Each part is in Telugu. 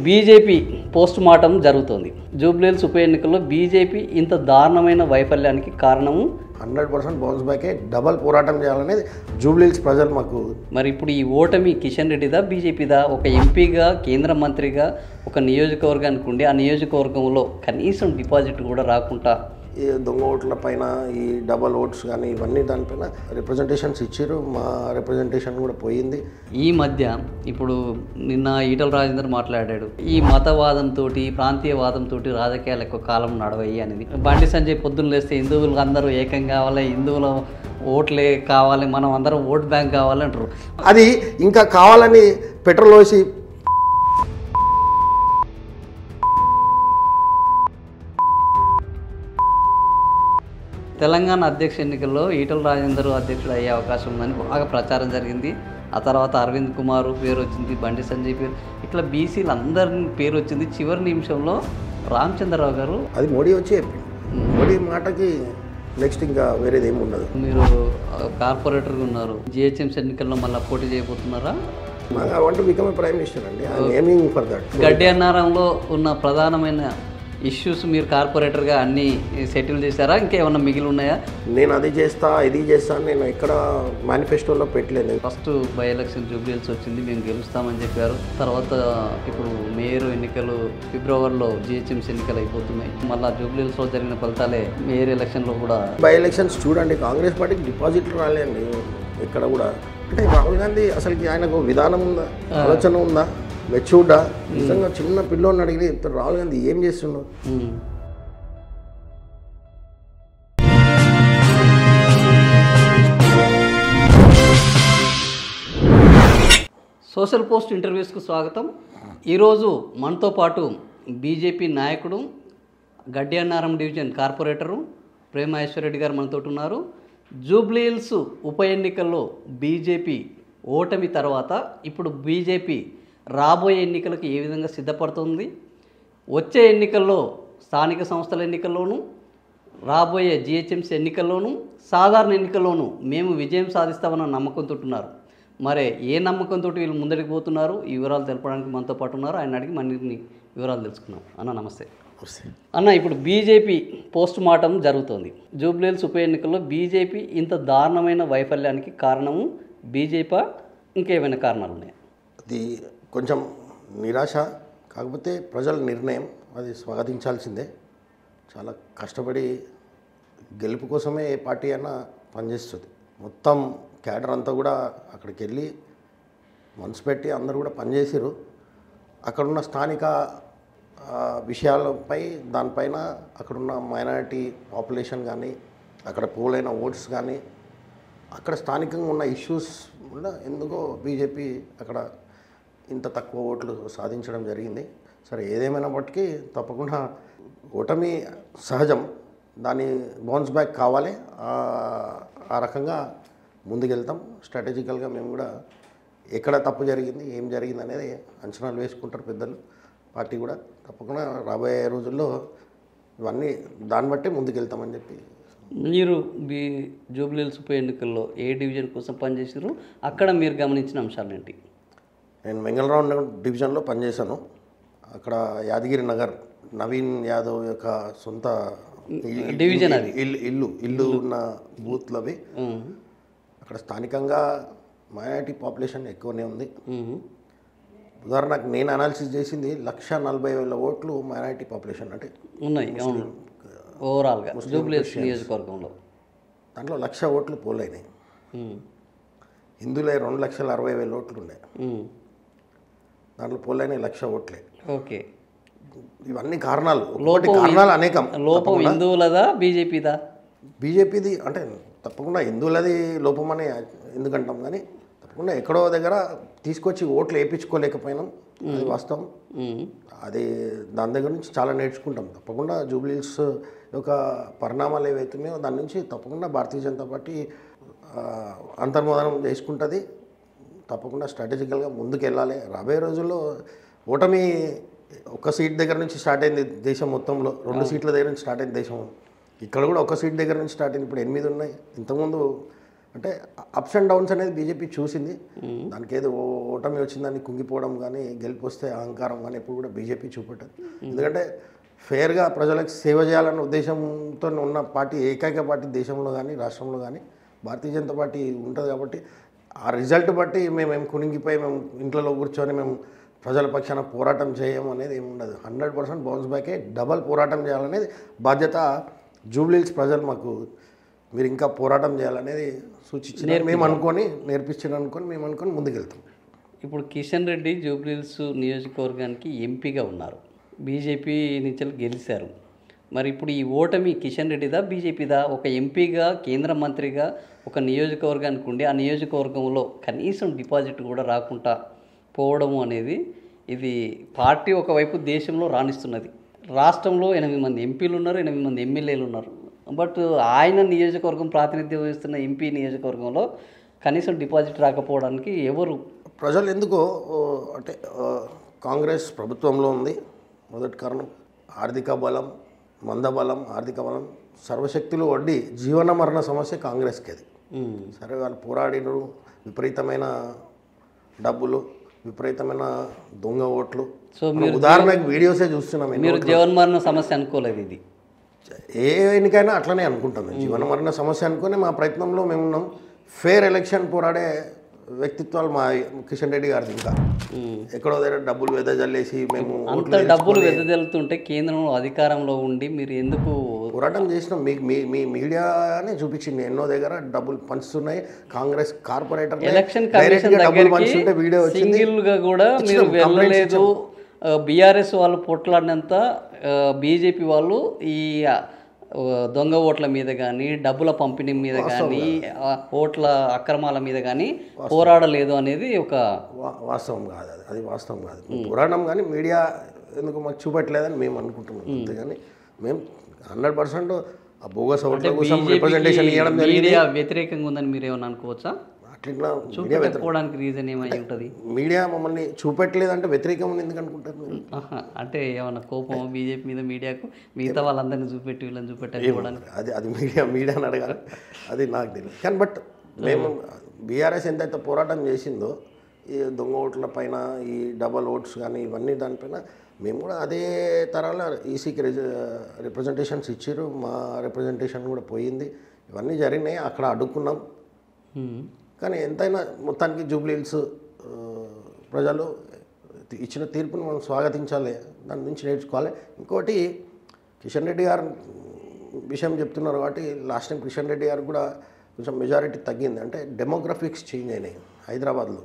బీజేపీ పోస్ట్ మార్టం జరుగుతోంది. జూబ్లీహిల్స్ ఉప ఎన్నికల్లో బీజేపీ ఇంత దారుణమైన వైఫల్యానికి కారణము 100% బౌన్స్ బ్యాకే డబల్ పోరాటం చేయాలనేది జూబ్లీహిల్స్ ప్రజలు మాకు. మరి ఇప్పుడు ఈ ఓటమి కిషన్ రెడ్డిదా బీజేపీదా? ఒక ఎంపీగా, కేంద్ర మంత్రిగా ఒక నియోజకవర్గానికి ఉండి ఆ నియోజకవర్గంలో కనీసం డిపాజిట్ కూడా రాకుండా ఈ దొంగ ఓట్ల పైన ఈ డబల్ ఓట్స్ కానీ ఇవన్నీ దానిపైన రిప్రజెంటేషన్స్ ఇచ్చారు. మా రిప్రజెంటేషన్ కూడా పోయింది. ఈ మధ్య ఇప్పుడు నిన్న ఈటల రాజేందర్ మాట్లాడాడు, ఈ మతవాదంతో ప్రాంతీయవాదంతో రాజకీయాలు ఎక్కువ కాలం నడవయ్యి అనేది. బండి సంజయ్ పొద్దున్న లేస్తే హిందువులు అందరూ ఏకం కావాలి, హిందువుల ఓట్లే కావాలి, మనం అందరం ఓట్ బ్యాంక్ కావాలి అంటారు. అది ఇంకా కావాలని పెట్రోల్ వేసి తెలంగాణ అధ్యక్ష ఎన్నికల్లో ఈటల రాజేందర్ అధ్యక్షుడు అయ్యే అవకాశం ఉందని బాగా ప్రచారం జరిగింది. ఆ తర్వాత అరవింద్ కుమార్ పేరు వచ్చింది, బండి సంజయ్ పేరు, ఇట్లా బీసీలు అందరి పేరు వచ్చింది. చివరి నిమిషంలో రామచంద్రరావు గారు, అది మోడీ వచ్చి చెప్పింది. మోడీ మాటకి నెక్స్ట్ ఇంకా వేరేది ఏమి ఉండదు. మీరు కార్పొరేటర్గా ఉన్నారు, జిహెచ్ఎంసీ ఎన్నికల్లో మళ్ళీ పోటీ చేయబోతున్నారా? I want to become a prime minister అండి. I am aiming for that. గడ్డి అన్నారంలో ఉన్న ప్రధానమైన ఇష్యూస్ మీరు కార్పొరేటర్గా అన్నీ సెటిల్ చేశారా? ఇంకేమన్నా మిగిలి ఉన్నాయా? నేను అది చేస్తా ఇది చేస్తా అని నేను ఎక్కడ మేనిఫెస్టోలో పెట్టలేదు. ఫస్ట్ బై ఎలక్షన్ జూబ్లీహిల్స్ వచ్చింది, మేము గెలుస్తామని చెప్పారు. తర్వాత ఇప్పుడు మేయర్ ఎన్నికలు ఫిబ్రవరిలో, జిహెచ్ఎంసీ ఎన్నికలు అయిపోతున్నాయి. మళ్ళీ జూబ్లీహిల్స్లో జరిగిన ఫలితాలే మేయర్ ఎలక్షన్లో కూడా. బై ఎలక్షన్స్ చూడండి, కాంగ్రెస్ పార్టీకి డిపాజిట్లు రాలేండి ఇక్కడ కూడా. అంటే రాహుల్ గాంధీ అసలుకి ఆయనకు విధానం ఉందా, ఆలోచన ఉందా, మెచ్యూర్డా? నిజంగా చిన్న పిల్లోని అడిగి రాహుల్ గాంధీ ఏం చేస్తున్నావు? సోషల్ పోస్ట్ ఇంటర్వ్యూస్కు స్వాగతం. ఈరోజు మనతో పాటు బీజేపీ నాయకుడు, గడ్డి అన్నారం డివిజన్ కార్పొరేటరు ప్రేమ మహేశ్వరరెడ్డి గారు మనతో ఉన్నారు. జూబ్లీహిల్స్ ఉప ఎన్నికల్లో బీజేపీ ఓటమి తర్వాత ఇప్పుడు బీజేపీ రాబోయే ఎన్నికలకు ఏ విధంగా సిద్ధపడుతుంది, వచ్చే ఎన్నికల్లో స్థానిక సంస్థల ఎన్నికల్లోనూ, రాబోయే జిహెచ్ఎంసీ ఎన్నికల్లోనూ, సాధారణ ఎన్నికల్లోనూ మేము విజయం సాధిస్తామన్న నమ్మకంతో ఉన్నారు. మరే ఏ నమ్మకంతో వీళ్ళు ముందడికి పోతున్నారు, ఈ వివరాలు తెలపడానికి మనతో పాటు ఉన్నారు. ఆయన అడిగి మరిన్ని వివరాలు తెలుసుకున్నాం. అన్న నమస్తే. అన్న, ఇప్పుడు బీజేపీ పోస్ట్ మార్టం జరుగుతోంది. జూబ్లీహిల్స్ ఉప ఎన్నికల్లో బీజేపీ ఇంత దారుణమైన వైఫల్యానికి కారణము బీజేపీ, ఇంకేమైనా కారణాలు ఉన్నాయా? అది కొంచెం నిరాశ, కాకపోతే ప్రజల నిర్ణయం అది స్వాగతించాల్సిందే. చాలా కష్టపడి గెలుపు కోసమే ఏ పార్టీ అయినా పనిచేస్తుంది. మొత్తం క్యాడర్ అంతా కూడా అక్కడికి వెళ్ళి మనసు పెట్టి అందరూ కూడా పనిచేసారు. అక్కడున్న స్థానిక విషయాలపై, దానిపైన అక్కడున్న మైనారిటీ పాపులేషన్ కానీ, అక్కడ పోలైన ఓట్స్ కానీ, అక్కడ స్థానికంగా ఉన్న ఇష్యూస్ వల్ల ఎందుకో బీజేపీ అక్కడ ఇంత తక్కువ ఓట్లు సాధించడం జరిగింది. సరే, ఏదేమైనప్పటికీ తప్పకుండా ఓటమి సహజం, దాన్ని బౌన్స్ బ్యాక్ కావాలి. ఆ రకంగా ముందుకెళ్తాం. స్ట్రాటజికల్గా మేము కూడా ఎక్కడ తప్పు జరిగింది, ఏం జరిగింది అనేది అంచనాలు వేసుకుంటారు పెద్దలు. పార్టీ కూడా తప్పకుండా రాబోయే రోజుల్లో ఇవన్నీ దాన్ని బట్టే ముందుకెళ్తామని చెప్పి. మీరు జూబ్లీహిల్స్ ఉప ఎన్నికల్లో ఏ డివిజన్ కోసం పనిచేసారు, అక్కడ మీరు గమనించిన అంశాలు ఏంటి? నేను వెంగళరావు డివిజన్లో పనిచేశాను. అక్కడ యాదగిరి నగర్ నవీన్ యాదవ్ యొక్క సొంత డివిజన్, అది ఇల్లు ఉన్న బూత్లు అవి. అక్కడ స్థానికంగా మైనారిటీ పాపులేషన్ ఎక్కువనే ఉంది. ఉదాహరణకు నేను అనాలిసిస్ చేసింది 140,000 ఓట్లు మైనారిటీ పాపులేషన్ అంటే ఉన్నాయి ఓవరాల్గా జూబ్లీహిల్స్ నియోజకవర్గంలో. దాంట్లో 1,00,000 ఓట్లు పోలైనాయి. హిందువులే 2,60,000 ఓట్లు ఉన్నాయి. దాంట్లో పోలైన 1,00,000 ఓట్లే. ఓకే, ఇవన్నీ కారణాలు అనేకం. లోపం హిందువులదా బీజేపీదా? బీజేపీది అంటే తప్పకుండా హిందువులది లోపమని ఎందుకంటాం, కానీ తప్పకుండా ఎక్కడో దగ్గర తీసుకొచ్చి ఓట్లు వేయించుకోలేకపోయినాం, అది వాస్తవం. అది దాని దగ్గర నుంచి చాలా నేర్చుకుంటాం. తప్పకుండా జూబ్లీహిల్స్ యొక్క పరిణామాలు ఏవైతున్నాయో దాని నుంచి తప్పకుండా భారతీయ జనతా పార్టీ అంతర్మోదనం చేసుకుంటుంది. తప్పకుండా స్ట్రాటజికల్గా ముందుకు వెళ్ళాలి. రాబోయే రోజుల్లో ఓటమి ఒక సీట్ దగ్గర నుంచి స్టార్ట్ అయింది దేశం మొత్తంలో, 2 సీట్ల దగ్గర నుంచి స్టార్ట్ అయింది దేశం. ఇక్కడ కూడా ఒక సీట్ దగ్గర నుంచి స్టార్ట్ అయింది. ఇప్పుడు 8 ఉన్నాయి. ఇంతకుముందు అంటే అప్స్ అండ్ డౌన్స్ అనేది బీజేపీ చూసింది. దానికి ఏదో ఓటమి వచ్చిందని కుంగిపోవడం కానీ, గెలుపు వస్తే అహంకారం కానీ ఎప్పుడు కూడా బీజేపీ చూపెట్టదు. ఎందుకంటే ఫేర్గా ప్రజలకు సేవ చేయాలన్న ఉద్దేశంతో ఉన్న పార్టీ, ఏకైక పార్టీ దేశంలో కానీ రాష్ట్రంలో కానీ భారతీయ జనతా పార్టీ ఉంటుంది. కాబట్టి ఆ రిజల్ట్ బట్టి మేము కునిగిపోయి మేము ఇంట్లో కూర్చొని మేము ప్రజల పక్షాన పోరాటం చేయము అనేది ఏమి ఉండదు. 100% బౌన్స్ బ్యాకే, డబల్ పోరాటం చేయాలనేది బాధ్యత. జూబ్లీహిల్స్ ప్రజలు మాకు మీరు ఇంకా పోరాటం చేయాలనేది సూచించారు. మేము అనుకొని మేము అనుకొని ముందుకెళ్తాం. ఇప్పుడు కిషన్ రెడ్డి జూబ్లీహిల్స్ నియోజకవర్గానికి ఎంపీగా ఉన్నారు, బీజేపీ నుంచి గెలిచారు. మరి ఇప్పుడు ఈ ఓటమి కిషన్ రెడ్డిదా బీజేపీదా? ఒక ఎంపీగా, కేంద్ర మంత్రిగా ఒక నియోజకవర్గానికి ఉండి ఆ నియోజకవర్గంలో కనీసం డిపాజిట్ కూడా రాకుండా పోవడము అనేది, ఇది పార్టీ ఒకవైపు దేశంలో రాణిస్తున్నది. రాష్ట్రంలో 8 మంది ఎంపీలు ఉన్నారు, 8 మంది ఎమ్మెల్యేలు ఉన్నారు. బట్ ఆయన నియోజకవర్గం ప్రాతినిధ్యం వహిస్తున్న ఎంపీ నియోజకవర్గంలో కనీసం డిపాజిట్ రాకపోవడానికి ఎవరు? ప్రజలు ఎందుకో అంటే కాంగ్రెస్ ప్రభుత్వంలో ఉంది. మొదటి కారణం ఆర్థిక బలం, మందబలం, ఆర్థిక బలం, సర్వశక్తులు వడ్డీ జీవన మరణ సమస్య కాంగ్రెస్కి అది. సరే వాళ్ళు పోరాడినరు, విపరీతమైన డబ్బులు, విపరీతమైన దొంగ ఓట్లు. సో మీరు ఉదాహరణకు వీడియోసే చూస్తున్నాం. మీరు జీవన మరణ సమస్య అనుకోలేదు, ఇది ఏ ఎన్నికైనా అట్లనే అనుకుంటాం. జీవన మరణ సమస్య అనుకుని మా ప్రయత్నంలో మేము ఉన్నాం. ఫేర్ ఎలక్షన్ పోరాడే వ్యక్తిత్వాలు మా కిషన్ రెడ్డి గారిది. ఇంకా ఎక్కడో దగ్గర డబ్బులు వెదజల్లేసి మేము అంత డబ్బులు వెదజల్లుతుంటే కేంద్రంలో అధికారంలో ఉండి మీరు ఎందుకు పోరాటం చేసినాం? మీ మీడియానే చూపించింది ఎన్నో దగ్గర డబ్బులు పంచుతున్నాయి. కాంగ్రెస్ కార్పొరేటర్ ఎలక్షన్ కమిషన్ దగ్గరికి వీడియో సింగిల్గా కూడా మీరు వెళ్ళలేదు. బీఆర్ఎస్ వాళ్ళు పొట్లాడినంత బీజేపీ వాళ్ళు ఈ దొంగ ఓట్ల మీద కానీ, డబ్బుల పంపిణీ మీద కానీ, ఓట్ల అక్రమాల మీద కానీ పోరాడలేదు అనేది ఒక వాస్తవం కాదు. అది వాస్తవం కాదు. పోరాటం కానీ మీడియా ఎందుకు మాకు చూపెట్టలేదని మేము అనుకుంటున్నాం. అంతేగాని మేము 100% ఆ బోగస్ ఓట్ల కోసం రిప్రజెంటేషన్ ఇవ్వడం మీడియా వ్యతిరేకంగా ఉందని మీరు ఏమైనా అనుకోవచ్చా? అట్లా చూపెట్టకపోవడానికి రీజన్ ఏమై ఉంటుంది? మీడియా మమ్మల్ని చూపెట్టలేదంటే వ్యతిరేకం ఉంది ఎందుకు అనుకుంటారు? అంటే ఏమన్నా కోపం బీజేపీ మీద మీడియాకు, మిగతా వాళ్ళందరినీ చూపెట్టి వీళ్ళని చూపెట్టకపోవడానికి? అది మీడియాని అడగాలి, అది నాకు తెలియదు. కానీ బట్ మేము బీఆర్ఎస్ ఎంతైతే పోరాటం చేసిందో ఈ దొంగ ఓట్ల పైన, ఈ డబల్ ఓట్స్ కానీ ఇవన్నీ దానిపైన మేము కూడా అదే తరాల ఈసీకి రిప్రజెంటేషన్స్ ఇచ్చారు. మా రిప్రజెంటేషన్ కూడా పోయింది. ఇవన్నీ జరిగినాయి, అక్కడ అడుక్కున్నాం. కానీ ఎంతైనా మొత్తానికి జూబ్లీహిల్స్ ప్రజలు ఇచ్చిన తీర్పును మనం స్వాగతించాలి, దాని నుంచి నేర్చుకోవాలి. ఇంకోటి కిషన్ రెడ్డి గారు విషయం చెప్తున్నారు కాబట్టి లాస్ట్ టైం కిషన్ రెడ్డి గారు కూడా కొంచెం మెజారిటీ తగ్గింది. అంటే డెమోగ్రఫిక్స్ చేంజ్ అయినాయి. హైదరాబాద్లో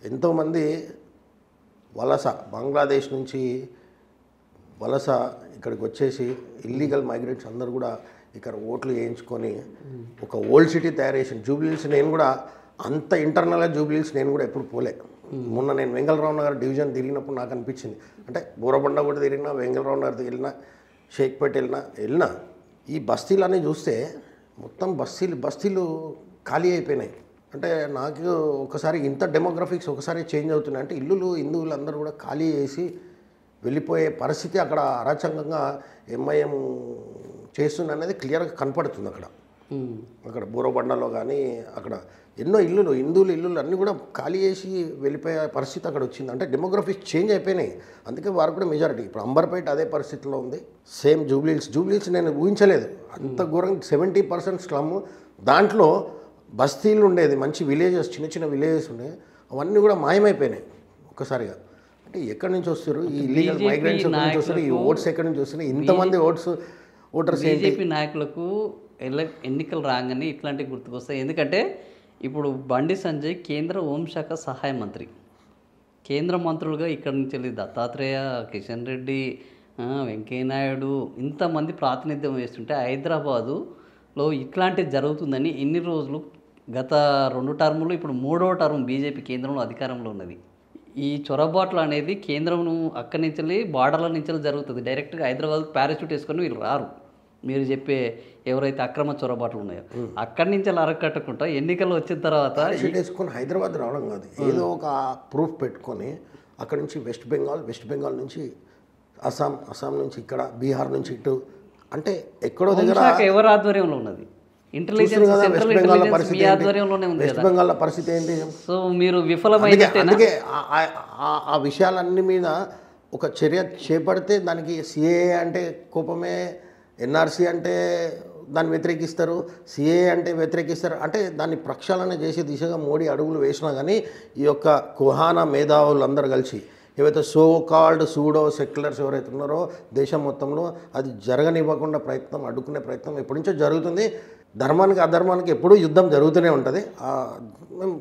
ఎంతోమంది వలస, బంగ్లాదేశ్ నుంచి వలస ఇక్కడికి వచ్చేసి ఇల్లీగల్ మైగ్రెంట్స్ అందరూ కూడా ఇక్కడ ఓట్లు వేయించుకొని ఒక ఓల్డ్ సిటీ తయారు చేసిన జూబ్లీహిల్స్. నేను కూడా అంత ఇంటర్నల్గా జూబ్లీహిల్స్ నేను కూడా ఎప్పుడు పోలే. మొన్న నేను వెంగళరావు నగర్ డివిజన్ తిరిగినప్పుడు నాకు అనిపించింది. అంటే బోరబండ కూడా తిరిగినా, వెంగళరావు నగర్ వెళ్ళినా, షేక్పేట వెళ్ళినా ఈ బస్తీలన్నీ చూస్తే మొత్తం బస్తీలు ఖాళీ అయిపోయినాయి. అంటే నాకు ఒకసారి ఇంత డెమోగ్రఫిక్స్ ఒకసారి చేంజ్ అవుతున్నాయి. అంటే హిందువులు అందరూ కూడా ఖాళీ చేసి వెళ్ళిపోయే పరిస్థితి అక్కడ అరాచకంగా ఎంఐఎం చేస్తుంది అనేది క్లియర్గా కనపడుతుంది. అక్కడ బోరబండలో కానీ అక్కడ ఎన్నో హిందువులు ఇల్లులు అన్నీ కూడా ఖాళీ చేసి వెళ్ళిపోయే పరిస్థితి అక్కడ వచ్చింది. అంటే డెమోగ్రఫీస్ చేంజ్ అయిపోయినాయి. అందుకే వారు కూడా మెజారిటీ. ఇప్పుడు అంబర్పేట అదే పరిస్థితిలో ఉంది. సేమ్ జూబ్లీహిల్స్ నేను ఊహించలేదు అంత ఘోరంగా 70% స్లమ్. దాంట్లో బస్తీలు ఉండేది, మంచి విలేజెస్, చిన్న విలేజెస్ ఉండేవి, అవన్నీ కూడా మాయమైపోయినాయి ఒక్కసారిగా. అంటే ఎక్కడి నుంచి వస్తారు ఈ ఇల్లీగల్ మైగ్రెంట్స్? ఎక్కడి నుంచి వస్తారు ఈ ఓట్స్? ఎక్కడి నుంచి వస్తున్నాయి ఇంతమంది ఓటర్స్? బీజేపీ నాయకులకు ఎన్నికలు రాగానే ఇట్లాంటివి గుర్తుకొస్తాయి. ఎందుకంటే ఇప్పుడు బండి సంజయ్ కేంద్ర హోంశాఖ సహాయ మంత్రి, కేంద్ర మంత్రులుగా ఇక్కడ నుంచి వెళ్ళి దత్తాత్రేయ, కిషన్ రెడ్డి, వెంకయ్యనాయుడు ఇంతమంది ప్రాతినిధ్యం వేస్తుంటే హైదరాబాదులో ఇట్లాంటివి జరుగుతుందని ఇన్ని రోజులు, గత 2 టర్ములు, ఇప్పుడు 3వ టర్మ్ బీజేపీ కేంద్రంలో అధికారంలో ఉన్నది. ఈ చొరబాట్లు అనేది కేంద్రం అక్కడి నుంచి బార్డర్ల నుంచి జరుగుతుంది. డైరెక్ట్గా హైదరాబాద్ పారాషూట్ వేసుకొని వీళ్ళు రారు. మీరు చెప్పే ఎవరైతే అక్రమ చొరబాట్లు ఉన్నాయో అక్కడి నుంచి అరకట్టకుండా ఎన్నికలు వచ్చిన తర్వాత వేసుకొని హైదరాబాద్ రావడం కాదు, ఏదో ఒక ప్రూఫ్ పెట్టుకొని అక్కడి నుంచి వెస్ట్ బెంగాల్ నుంచి అస్సాం నుంచి ఇక్కడ, బీహార్ నుంచి ఇటు, అంటే ఎక్కడో దగ్గర ఎవరి ఆధ్వర్యంలో ఉన్నది? ఇంటెలిజెన్స్ కదా సెంట్రల్ వెస్ట్ బెంగాల్ ఇంటెలిజెన్స్ పరిస్థితి మీ ఏంటి? ఆధ్వర్యంలోనే ఉంది వెస్ట్ కదా. బెంగాల్ పరిస్థితి ఏంటి? సో మీరు విఫలమైనట్టేనా? అందుకే ఆ విషయాలన్నీ మీద ఒక చర్య చేపడితే దానికి సిఏ అంటే కోపమే, ఎన్ఆర్సీ అంటే దాన్ని వ్యతిరేకిస్తారు, సిఏ అంటే వ్యతిరేకిస్తారు. అంటే దాన్ని ప్రక్షాళన చేసే దిశగా మోడీ అడుగులు వేసినా కానీ ఈ యొక్క కుహానా మేధావులందరూ కలిసి ఏవైతే సో కాల్డ్ సూడో సెక్యులర్స్ ఎవరైతే ఉన్నారో దేశం మొత్తంలో అది జరగనివ్వకుండా ప్రయత్నం, అడ్డుకునే ప్రయత్నం ఎప్పటి నుంచో జరుగుతుంది. ధర్మానికి అధర్మానికి ఎప్పుడూ యుద్ధం జరుగుతూనే ఉంటుంది. మేము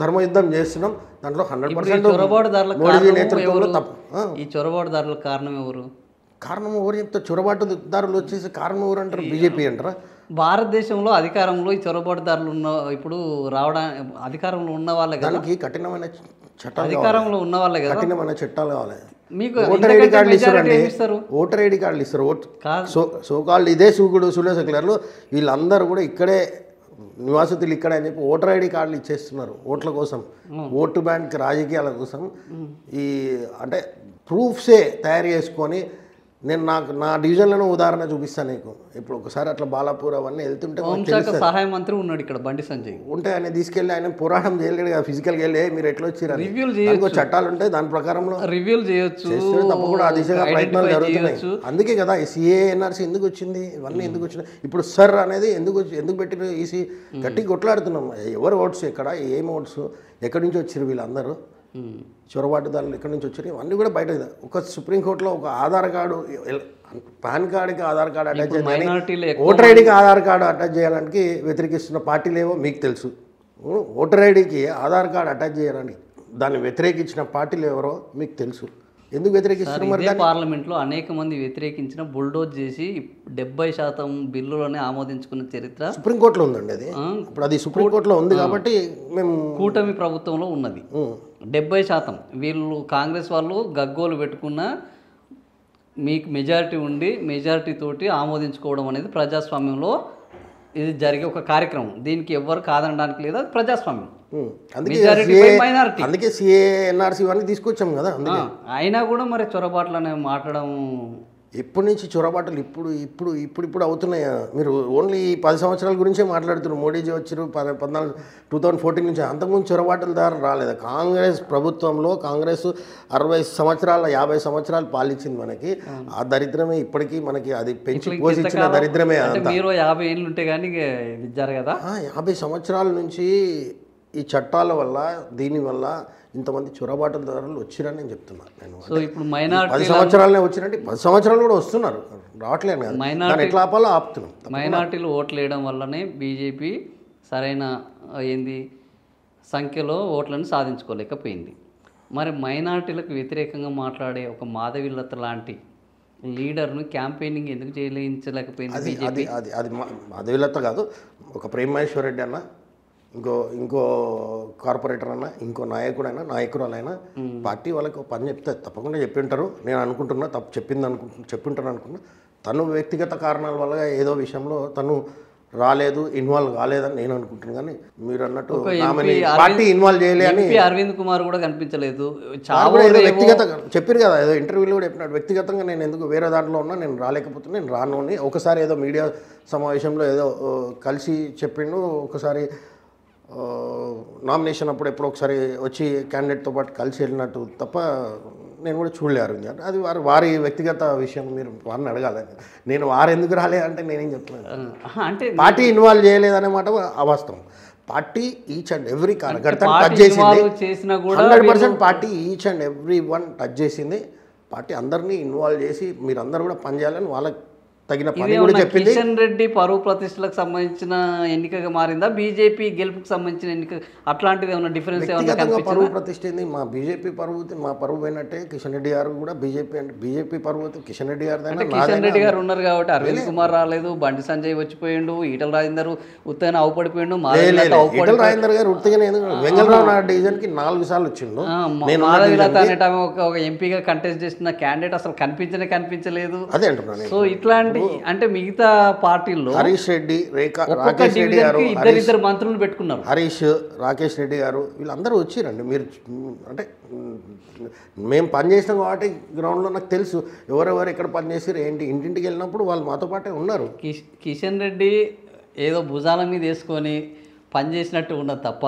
ధర్మ యుద్ధం చేస్తున్నాం. దాంట్లో 100% చొరబాటుదారుల మోడీ కారణం నేతృత్వంలో ఎవరు? తప్పు. ఈ చొరబాటుదారుల కారణం ఎవరు? కారణం ఎవరు చెప్తారు? చొరబాటుదారులు వచ్చేసి కారణం ఎవరు అంటారు? బీజేపీ అంటారా? భారతదేశంలో అధికారంలో ఈ చొరబాటుదారులు ఉన్న ఇప్పుడు అధికారంలో ఉన్న వాళ్ళే కదా, దానికి కఠినమైన చట్టాలు, అధికారంలో ఉన్న వాళ్ళే కదా. కఠినమైన చట్టాలు కావాలి. మీకు ఓటర్ ఐడి కార్డులు ఇస్తారండి. ఇస్తారు ఓటర్ ఐడి కార్డులు ఇస్తారు. కాదు. సో కాల్డ్ ఇదే సూడో సెక్యులర్లు వీళ్ళందరూ కూడా ఇక్కడే నివాసితులు ఇక్కడే అని చెప్పి ఓటర్ ఐడి కార్డులు ఇచ్చేస్తున్నారు ఓట్ల కోసం, ఓటు బ్యాంక్ రాజకీయాల కోసం. ఈ అంటే ప్రూఫ్సే తయారు చేసుకొని నేను నా డివిజన్లోనే ఉదాహరణ చూపిస్తాను నీకు. ఇప్పుడు ఒకసారి అట్లా బాలాపూర్ అవన్నీ వెళ్తుంటే హోంశాఖ సహాయ మంత్రి ఉన్నాడు ఇక్కడ బండి సంజయ్. ఉంటే ఆయన తీసుకెళ్ళి ఆయన పోరాటం చేయలేడు కదా, ఫిజికల్గా వెళ్ళి మీరు ఎట్లా వచ్చారు రివ్యూలు చేయొచ్చు, చట్టాలు ఉంటాయి దాని ప్రకారంలో రివ్యూలు చేయొచ్చు, తప్ప కూడా ఆ దిశగా ప్రయత్నాలు జరుగుతున్నాయి. అందుకే కదా ఈ సిఏ ఎన్ఆర్సీ ఎందుకు వచ్చింది, ఇవన్నీ ఎందుకు వచ్చినాయి. ఇప్పుడు సర్ అనేది ఎందుకు పెట్టిన ఈసీ గట్టిగా కొట్లాడుతున్నాం. ఎవరు ఓట్స్ ఎక్కడ, ఏం ఓట్స్ ఎక్కడి నుంచి వచ్చారు వీళ్ళందరూ, చొరబాటుదారులు ఎక్కడి నుంచి వచ్చారు, ఇవన్నీ కూడా బయట. ఒక సుప్రీంకోర్టులో ఒక ఆధార్ కార్డు, పాన్ కార్డుకి ఆధార్ కార్డు అటాచ్ చేయాలి, ఓటర్ ఐడికి ఆధార్ కార్డు అటాచ్ చేయడానికి వ్యతిరేకిస్తున్న పార్టీలేవో మీకు తెలుసు. ఓటర్ ఐడికి ఆధార్ కార్డు అటాచ్ చేయడానికి దాన్ని వ్యతిరేకించిన పార్టీలు ఎవరో మీకు తెలుసు. ఎందుకు వ్యతిరేకిస్తున్నారు? మరి పార్లమెంట్లో అనేక మంది వ్యతిరేకించిన బుల్డోజ్ చేసి 70% బిల్లులోనే ఆమోదించుకున్న చరిత్ర సుప్రీంకోర్టులో ఉందండి. అది ఇప్పుడు అది సుప్రీంకోర్టులో ఉంది కాబట్టి మేము కూటమి ప్రభుత్వంలో ఉన్నది. 70% వీళ్ళు కాంగ్రెస్ వాళ్ళు గగ్గోలు పెట్టుకున్న మీకు మెజారిటీ ఉండి మెజారిటీ తోటి ఆమోదించుకోవడం అనేది ప్రజాస్వామ్యంలో ఇది జరిగే ఒక కార్యక్రమం. దీనికి ఎవ్వరు కాదనడానికి లేదు, అది ప్రజాస్వామ్యం. అందుకే సిఏ ఎన్ఆర్సీ ఇవన్నీ తీసుకొచ్చాం కదా. అయినా కూడా మరి చొరబాట్లనే మాట్లాడడం ఎప్పటి నుంచి చొరబాటలు ఇప్పుడు అవుతున్నాయా? మీరు ఓన్లీ 10 సంవత్సరాల గురించే మాట్లాడుతున్నారు. మోడీజీ వచ్చారు 2014 నుంచి. అంతకుముందు చొరబాటల దారి రాలేదు. కాంగ్రెస్ ప్రభుత్వంలో కాంగ్రెస్ 60 సంవత్సరాలు 50 సంవత్సరాలు పాలించింది మనకి. ఆ దరిద్రమే ఇప్పటికీ మనకి అది పెంచి పోషించిన దరిద్రమే. మీరు 50 ఏళ్ళు ఉంటే కానీ ఇది జరగదా? 50 సంవత్సరాల నుంచి ఈ చట్టాల వల్ల దీనివల్ల ఇంతమంది చొరబాటుదారులు వచ్చిరని నేను చెప్తున్నాను. నేను సో ఇప్పుడు మైనారిటీ 10 సంవత్సరాలనే వచ్చినట్టు 10 సంవత్సరాలు కూడా వస్తున్నారు, రావట్లేదు కదా. దాన్ని ఎట్లా ఆపాలో ఆపుతున్నాం. మైనారిటీలు ఓట్లు వేయడం వల్లనే బీజేపీ సరైన సంఖ్యలో ఓట్లను సాధించుకోలేకపోయింది. మరి మైనారిటీలకు వ్యతిరేకంగా మాట్లాడే ఒక మాధవిలత లాంటి లీడర్ను క్యాంపెయినింగ్ ఎందుకు చేయించలేకపోయింది బీజేపీ? అది మాధవిలత కాదు, ఒక ప్రేమ్ మహేశ్వర్ రెడ్డి అన్న, ఇంకో కార్పొరేటర్ అన్నా, ఇంకో నాయకురాలైనా పార్టీ వాళ్ళకి ఒక పని చెప్తే తప్పకుండా చెప్పి ఉంటారు. నేను అనుకుంటున్నా తప్పు చెప్పింటాను అనుకున్నా. తను వ్యక్తిగత కారణాల వల్ల ఏదో విషయంలో తను రాలేదు, ఇన్వాల్వ్ కాలేదని నేను అనుకుంటున్నాను. కానీ మీరు అన్నట్టు పార్టీ ఇన్వాల్వ్ చేయలే అని అరవింద్ కుమార్ కూడా కనిపించలేదు. ఏదో వ్యక్తిగతంగా చెప్పారు కదా, ఏదో ఇంటర్వ్యూలో కూడా చెప్పినట్టు వ్యక్తిగతంగా నేను ఎందుకు వేరే దాంట్లో ఉన్నా, నేను రాలేకపోతున్నా, నేను రాను అని ఒకసారి ఏదో మీడియా సమావేశంలో ఏదో కలిసి చెప్పిండు. ఒకసారి నామినేషన్ అప్పుడు ఎప్పుడో ఒకసారి వచ్చి క్యాండిడేట్తో పాటు కలిసి వెళ్ళినట్టు తప్ప నేను కూడా చూడలేరు. అది వారి వ్యక్తిగత విషయం, మీరు వారిని అడగాలని. నేను వారు ఎందుకు రాలే అంటే నేనేం చెప్తున్నాను, అంటే పార్టీ ఇన్వాల్వ్ చేయలేదనే మాట అవాస్తవం. పార్టీ ఈచ్ అండ్ ఎవ్రీ కార్యకర్తను టచ్ చేసింది. 100% party each and every one touch చేసింది. పార్టీ అందరినీ ఇన్వాల్వ్ చేసి మీరందరూ కూడా పనిచేయాలని వాళ్ళకి తగిన పని కూడా చెప్పింది. కిషన్ రెడ్డి పరువు ప్రతిష్టలకు సంబంధించిన ఎన్నికగా మారిందా, బీజేపీ గెలుపుకు సంబంధించిన ఎన్నిక అట్లాంటిది ఏమైనా డిఫరెన్స్? పరువు ప్రతిష్ట ఏంది? మా బీజేపీ పరువు మా పరువు పోయినట్టే కిషన్ రెడ్డి గారు కూడా బీజేపీ పరువు కిషన్ రెడ్డి గారు. కిషన్ రెడ్డి గారు ఉన్నారు కాబట్టి అరవింద్ కుమార్ రాలేదు, బండి సంజయ్ వచ్చిపోయిండు, ఈటల రాజేందర్ ఉత్తగానే అవుపడిపోయిండు. ఈటల రాజేందర్ గారు ఉత్తగానే వెంగళరావు నాయుడు డివిజన్కి 4 సార్లు వచ్చిండు. మాధవిలత అనేట ఒక ఎంపీగా కంటెస్ట్ చేసిన క్యాండిడేట్ అసలు కనిపించలేదు. అదే అంటున్నాను. సో ఇట్లాంటి అంటే మిగతా పార్టీల్లో హరీష్ రెడ్డి, రాకేష్ రెడ్డి గారు, ఇద్దరు మంత్రులు పెట్టుకున్నారు. హరీష్, రాకేష్ రెడ్డి గారు వీళ్ళందరూ వచ్చిరండి. మీరు అంటే మేము పనిచేసినాం కాబట్టి గ్రౌండ్లో నాకు తెలుసు ఎవరెవరు ఎక్కడ పనిచేసారు ఏంటి. ఇంటింటికి వెళ్ళినప్పుడు వాళ్ళు మాతో పాటే ఉన్నారు. కిషన్ రెడ్డి ఏదో భుజాల మీద వేసుకొని పనిచేసినట్టు ఉన్నది తప్ప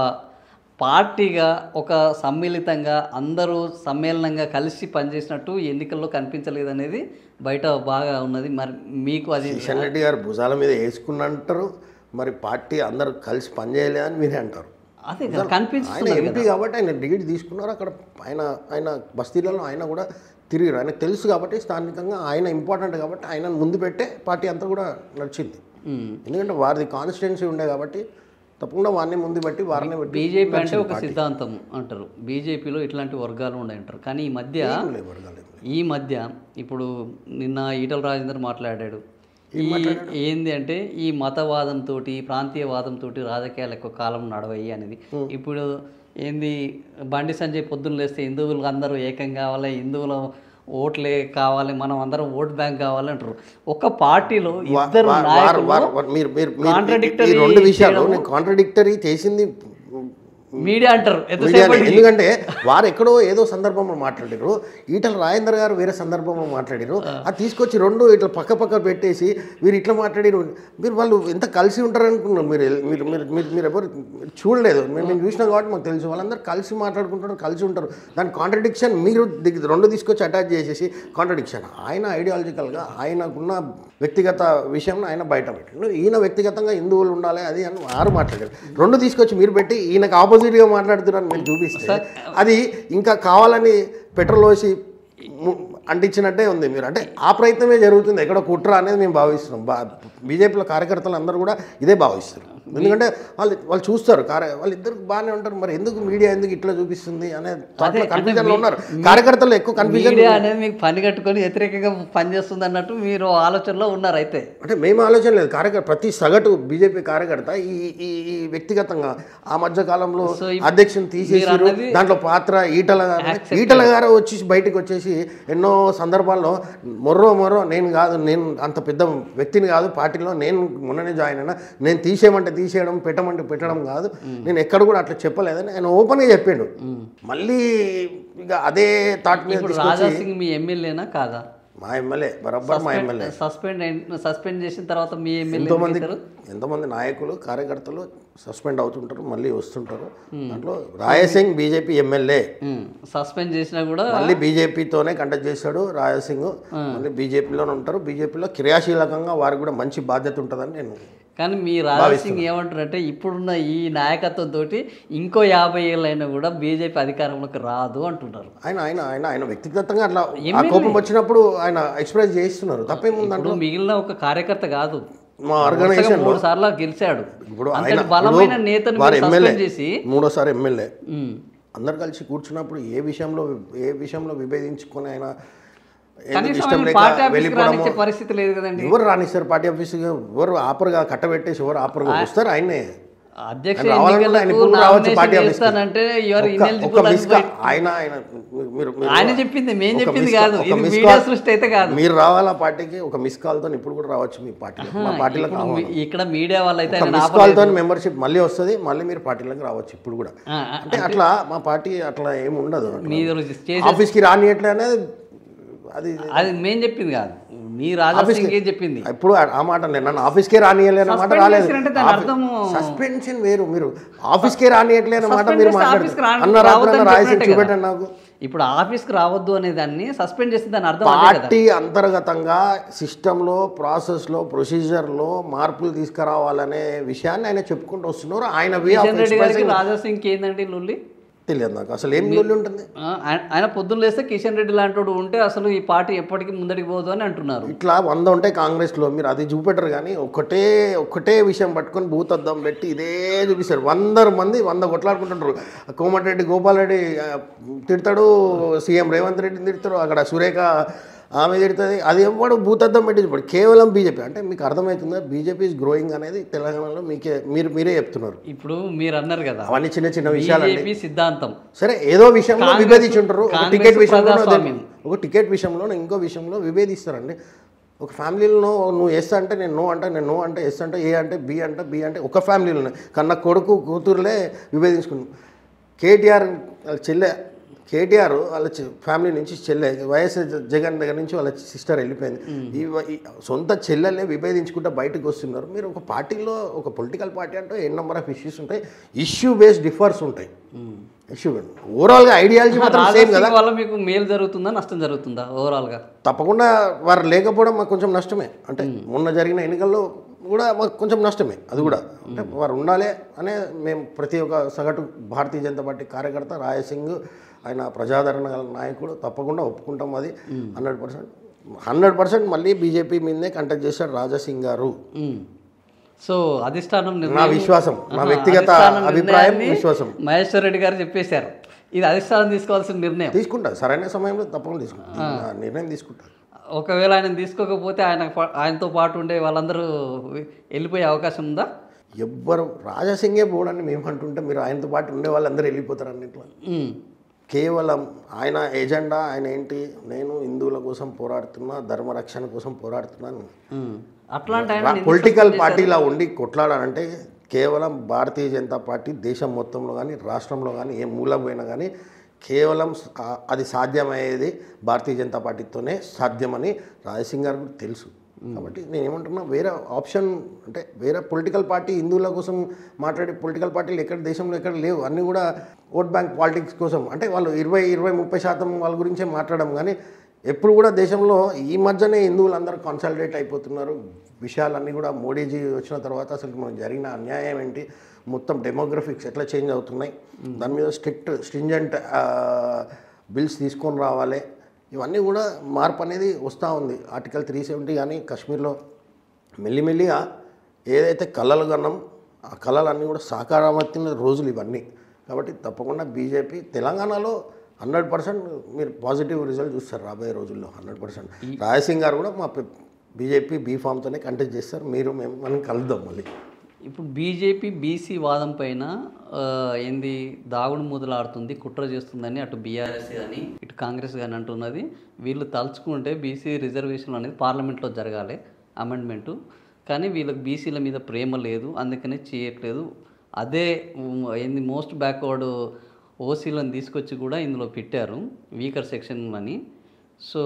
పార్టీగా ఒక సమ్మిళితంగా అందరూ సమ్మేళనంగా కలిసి పనిచేసినట్టు ఎన్నికల్లో కనిపించలేదనేది బయట బాగా ఉన్నది. మరి మీకు అది కిషన్ రెడ్డి గారు భుజాల మీద వేసుకున్నంటారు, మరి పార్టీ అందరూ కలిసి పనిచేయలేదని మీరే అంటారు. అదే ఆయన కనిపిస్తుంది. ఎంపీ కాబట్టి ఆయన టికెట్ తీసుకున్నారు. అక్కడ ఆయన బస్తీలలో ఆయన కూడా తిరిగారు. ఆయనకు తెలుసు కాబట్టి స్థానికంగా ఆయన ఇంపార్టెంట్ కాబట్టి ఆయన ముందు పెట్టే పార్టీ అంతా కూడా నడిచింది. ఎందుకంటే వారిది కాన్స్టిట్యున్సీ ఉండే కాబట్టి తప్పకుండా వారిని ముందు పెట్టి వారిని పెట్టి బీజేపీ అంటే ఒక సిద్ధాంతం అంటారు, బీజేపీలో ఇట్లాంటి వర్గాలు ఉన్నాయంటారు. కానీ ఈ మధ్య ఇప్పుడు నిన్న ఈటల రాజేందర్ మాట్లాడాడు. ఏంది అంటే ఈ మతవాదంతో ప్రాంతీయవాదంతో రాజకీయాలు ఎక్కువ కాలం నడవయి అనేది. ఇప్పుడు ఏంది బండి సంజయ్ పొద్దున్న లేస్తే హిందువులు అందరూ ఏకం కావాలి, హిందువుల ఓట్లే కావాలి, మనం అందరం ఓట్ బ్యాంక్ కావాలి అంటారు. ఒక పార్టీలో ఇద్దరు కాంట్రడిక్టరీ చేసింది మీడియా అంటారు. ఎందుకంటే వారు ఎక్కడో ఏదో సందర్భంలో మాట్లాడారు, ఈటల రాజేందర్ గారు వేరే సందర్భంలో మాట్లాడారు. అది తీసుకొచ్చి రెండు ఇట్లా పక్క పెట్టేసి వీరు ఇట్లా మాట్లాడారు. మీరు వాళ్ళు ఎంత కలిసి ఉంటారు అనుకున్నారు. మీరు ఎవరు చూడలేదు, మేము చూసినాం కాబట్టి మాకు తెలుసు. వాళ్ళందరూ కలిసి మాట్లాడుకుంటారు, కలిసి ఉంటారు. దాని కాంట్రడిక్షన్ మీరు రెండు తీసుకొచ్చి అటాచ్ చేసేసి కాంట్రడిక్షన్. ఆయన ఐడియాలజికల్గా ఆయనకున్న వ్యక్తిగత విషయంలో ఆయన బయట పెట్టాడు. ఈయన వ్యక్తిగతంగా హిందువులు ఉండాలి అది అని వారు మాట్లాడారు. రెండు తీసుకొచ్చి మీరు పెట్టి ఈయనకు ఆపోజిట్గా మాట్లాడుతున్నారని మీరు చూపిస్తే అది ఇంకా కావాలని పెట్రోల్ పోసి అంటించినట్టే ఉంది. మీరు అంటే ఆ ప్రయత్నమే జరుగుతుంది, ఎక్కడో కుట్ర అనేది మేము భావిస్తున్నాం. బీజేపీలో కార్యకర్తలు అందరూ కూడా ఇదే భావిస్తారు. ఎందుకంటే వాళ్ళు చూస్తారు, వాళ్ళిద్దరు బాగానే ఉంటారు, మరి ఎందుకు మీడియా ఎందుకు ఇట్లా చూపిస్తుంది అనే కన్ఫ్యూజన్లో ఉన్నారు. కార్యకర్తలు ఎక్కువ కన్ఫ్యూజన్ అనేది మీకు పని కట్టుకొని వ్యతిరేకంగా పనిచేస్తుంది అన్నట్టు మీరు ఆలోచనలో ఉన్నారు. అయితే అంటే మేము ఆలోచన లేదు, ప్రతి సగటు బీజేపీ కార్యకర్త ఈ వ్యక్తిగతంగా ఆ మధ్య కాలంలో అధ్యక్షుని తీసేసారు. దాంట్లో పాత్ర ఈటల గారు వచ్చి బయటకు వచ్చేసి ఎన్నో సందర్భాల్లో మొర్రో నేను అంత పెద్ద వ్యక్తిని కాదు పార్టీలో, నేను మొన్ననే జాయిన్ అయినా, నేను తీసేయడం పెట్టడం కాదు, నేను ఎక్కడ కూడా అట్లా చెప్పలేదని ఆయన ఓపెన్గా చెప్పాడు. మళ్ళీ ఇక అదే థాట్ మీద రాజా సింగ్ మీ ఎమ్మెల్యేనా కాదా? మా ఎమ్మెల్యే, బరాబర్ మా ఎమ్మెల్యే. సస్పెండ్ చేసిన తర్వాత మీ ఎమ్మెల్యే ఎంతోమంది నాయకులు కార్యకర్తలు సస్పెండ్ అవుతుంటారు, మళ్ళీ వస్తుంటారు. దాంట్లో రాయసింగ్ బీజేపీ ఎమ్మెల్యే సస్పెండ్ చేసినా కూడా మళ్ళీ బీజేపీతోనే కంటెస్ట్ చేశాడు. రాయసింగ్ మళ్ళీ బీజేపీలోనే ఉంటారు. బీజేపీలో క్రియాశీలకంగా వారికి కూడా మంచి బాధ్యత ఉంటుందని నేను. కానీ మీ రాజసింగ్ ఏమంటారంటే ఇప్పుడున్న ఈ నాయకత్వంతో ఇంకో 50 ఏళ్ళైనా కూడా బీజేపీ అధికారంలోకి రాదు అంటున్నారు. ఆయన వ్యక్తిగతంగా అట్లా కోపం వచ్చినప్పుడు ఆయన ఎక్స్ప్రెస్ చేస్తున్నారు, తప్పేముందంటే మిగిలిన ఒక కార్యకర్త కాదు, మా ఆర్గనైజేషన్ 3 సార్లు గెలిచాడు. ఇప్పుడు బలమైన నేతను సస్పెండ్ చేసి మూడోసారి ఎమ్మెల్యే అందరు కలిసి కూర్చున్నప్పుడు ఏ విషయంలో విభేదించుకొని ఆయన పరిస్థితి లేదు కదండి. ఎవరు రానిస్తారు పార్టీ ఆఫీస్, ఎవరు ఆపరుగా కట్టబెట్టేసి ఎవరు ఆపరుగా వస్తారు. ఆయనే మీరు రావాలా పార్టీకి, ఒక మిస్ కాల్ తో ఇప్పుడు కూడా రావచ్చు మీ పార్టీలోకి. ఇక్కడ మీడియా వాళ్ళైతే మిస్ కాల్ తో మెంబర్షిప్ మళ్ళీ వస్తుంది, మళ్ళీ మీరు పార్టీలోకి రావచ్చు ఇప్పుడు కూడా. అంటే అట్లా మా పార్టీ అట్లా ఏమి ఉండదు, ఆఫీస్కి రానియట్లే అనేది అది మేము చెప్పింది కాదు, మీ రాజాసింగ్ చెప్పింది. ఇప్పుడు ఆ మాట లేదు, నన్ను ఆఫీస్కే రానియలేని మాట రాలేదు. సస్పెన్షన్ వేరు, మీరు ఆఫీస్కే రానియట్లేని మాట మీరు మాట్లాడారు. చూపెట్టండి నాకు. ఇప్పుడు ఆఫీస్కి రావద్దు అనే దాన్ని సస్పెండ్ చేస్తే దాని అర్థం పార్టీ అంతర్గతంగా సిస్టంలో, ప్రాసెస్లో, ప్రొసీజర్లో మార్పులు తీసుకురావాలనే విషయాన్ని ఆయన చెప్పుకుంటూ వస్తున్నారు. ఆయన రాజాసింగ్ ఏంటంటే లొల్లి తెలియదు నాకు, అసలు ఏం లొల్లి ఉంటుంది. ఆయన పొద్దున్న లేస్తే కిషన్ రెడ్డి లాంటి వాడు ఉంటే అసలు ఈ పార్టీ ఎప్పటికీ ముందడికి పోదు అని అంటున్నారు. ఇట్లా 100 ఉంటాయి కాంగ్రెస్లో, మీరు అది చూపెట్టరు. కానీ ఒకటే విషయం పట్టుకొని భూతద్దం పెట్టి ఇదే చూపిస్తారు. 100 మంది 100 కొట్లాడుకుంటుంటారు. కోమటిరెడ్డి గోపాల్ రెడ్డి తిడతాడు, సీఎం రేవంత్ రెడ్డిని తిడతాడు, అక్కడ సురేఖ ఆమె తిడుతుంది. అది ఎవడు భూతద్దం పెట్టి ఇప్పుడు కేవలం బీజేపీ. అంటే మీకు అర్థమవుతుందా బీజేపీ ఇస్ గ్రోయింగ్ అనేది తెలంగాణలో మీరే చెప్తున్నారు. ఇప్పుడు మీరు అన్నారు కదా అవన్నీ చిన్న విషయాలు సిద్ధాంతం. సరే, ఏదో విషయంలో విభేదించుంటారు. ఒక టికెట్ విషయంలో ఇంకో విషయంలో విభేదిస్తారండి. ఒక ఫ్యామిలీలో నువ్వు ఎస్ అంటే నేను నో అంటే, నేను నో అంటే ఎస్ అంటే, ఏ అంటే బి అంటే ఒక ఫ్యామిలీలోనే కన్నా కొడుకు కూతురులే విభేదించుకున్నాను. కేటీఆర్ చెల్లె కేటీఆర్ వాళ్ళ ఫ్యామిలీ నుంచి చెల్లె వైఎస్ జగన్ దగ్గర నుంచి వాళ్ళ సిస్టర్ వెళ్ళిపోయింది. ఈ సొంత చెల్లెల్నే విభేదించుకుంటూ బయటకు వస్తున్నారు. మీరు ఒక పార్టీలో ఒక పొలిటికల్ పార్టీ అంటే ఎన్ నెంబర్ ఆఫ్ ఇష్యూస్ ఉంటాయి, ఇష్యూ బేస్డ్ డిఫర్స్ ఉంటాయి. ఇష్యూ ఓవరాల్గా ఐడియాలజీ మాత్రం సేమ్ కదా. వల్ల మీకు మేలు జరుగుతుందా నష్టం జరుగుతుందా ఓవరాల్గా? తప్పకుండా వారు లేకపోవడం మాకు కొంచెం నష్టమే. అంటే మొన్న జరిగిన ఎన్నికల్లో కూడా మాకు కొంచెం నష్టమే. అది కూడా అంటే వారు ఉండాలి అనే మేము ప్రతి ఒక్క సగటు భారతీయ జనతా పార్టీ కార్యకర్త రాయసింగ్ ఆయన ప్రజాదరణ గల నాయకుడు తప్పకుండా ఒప్పుకుంటాం. అది 100% మళ్ళీ బీజేపీ మీదనే కంటెక్ట్ చేశాడు రాజాసింగ్ గారు. సో అధిష్టానం నా విశ్వాసం, నా వ్యక్తిగత అభిప్రాయం, విశ్వాసం. మహేశ్వర్ రెడ్డి గారు చెప్పేశారు ఇది అధిష్టానం తీసుకోవాల్సిన నిర్ణయం. తీసుకుంటారు, సరైన సమయంలో తప్పకుండా తీసుకుంటారు, నిర్ణయం తీసుకుంటారు. ఒకవేళ ఆయన తీసుకోకపోతే ఆయనతో పాటు ఉండే వాళ్ళందరూ వెళ్ళిపోయే అవకాశం ఉందా? ఎవ్వరు రాజాసింగే పోవడాన్ని మేము అంటుంటే మీరు ఆయనతో పాటు ఉండే వాళ్ళందరూ వెళ్ళిపోతారు అన్నింటిలో. కేవలం ఆయన ఎజెండా ఆయన ఏంటి, నేను హిందువుల కోసం పోరాడుతున్నా, ధర్మరక్షణ కోసం పోరాడుతున్నాను. అట్లాంటి పొలిటికల్ పార్టీలా ఉండి కొట్లాడాలంటే కేవలం భారతీయ జనతా పార్టీ దేశం మొత్తంలో కానీ రాష్ట్రంలో కానీ ఏ మూల పోయినా కానీ కేవలం అది సాధ్యమయ్యేది భారతీయ జనతా పార్టీతోనే సాధ్యమని రాజసింగ్ గారికి తెలుసు. కాబట్టి నేనేమంటున్నా, వేరే ఆప్షన్ అంటే వేరే పొలిటికల్ పార్టీ హిందువుల కోసం మాట్లాడే పొలిటికల్ పార్టీలు ఎక్కడ దేశంలో ఎక్కడ లేవు. అన్నీ కూడా ఓట్ బ్యాంక్ పాలిటిక్స్ కోసం, అంటే వాళ్ళు 20-30% వాళ్ళ గురించే మాట్లాడడం. కానీ ఎప్పుడు కూడా దేశంలో ఈ మధ్యనే హిందువులు అందరూ కాన్సల్టేట్ అయిపోతున్నారు. విషయాలన్నీ కూడా మోడీజీ వచ్చిన తర్వాత అసలు మనకు జరిగిన అన్యాయం ఏంటి, మొత్తం డెమోగ్రఫిక్స్ ఎట్లా చేంజ్ అవుతున్నాయి, దాని మీద స్ట్రింజెంట్ బిల్స్ తీసుకొని రావాలి. ఇవన్నీ కూడా మార్పు అనేది వస్తూ ఉంది. ఆర్టికల్ 370 కానీ కాశ్మీర్లో మెల్లిమెల్లిగా ఏదైతే కళలు కన్నాం ఆ కళలన్నీ కూడా సాకారమవుతున్న రోజులు ఇవన్నీ. కాబట్టి తప్పకుండా బీజేపీ తెలంగాణలో 100% మీరు పాజిటివ్ రిజల్ట్ చూస్తారు రాబోయే రోజుల్లో. 100% రాయసింగ్ గారు కూడా మా బీజేపీ బీఫామ్తోనే కంటెస్ట్ చేస్తారు. మేము మనం కలుద్దాం మళ్ళీ. ఇప్పుడు బీజేపీ బీసీ వాదం పైన ఏంది దాగుడు మూతలాడుతుంది, కుట్ర చేస్తుందని అటు బీఆర్ఎస్ కానీ ఇటు కాంగ్రెస్ కానీ అంటున్నది. వీళ్ళు తలుచుకుంటే బీసీ రిజర్వేషన్ అనేది పార్లమెంట్లో జరగాలి అమెండ్మెంటు, కానీ వీళ్ళకి బీసీల మీద ప్రేమ లేదు, అందుకనే చేయట్లేదు. అదే ఏంది మోస్ట్ బ్యాక్వర్డ్ ఓసీలను తీసుకొచ్చి కూడా ఇందులో పెట్టారు వీకర్ సెక్షన్ అని. సో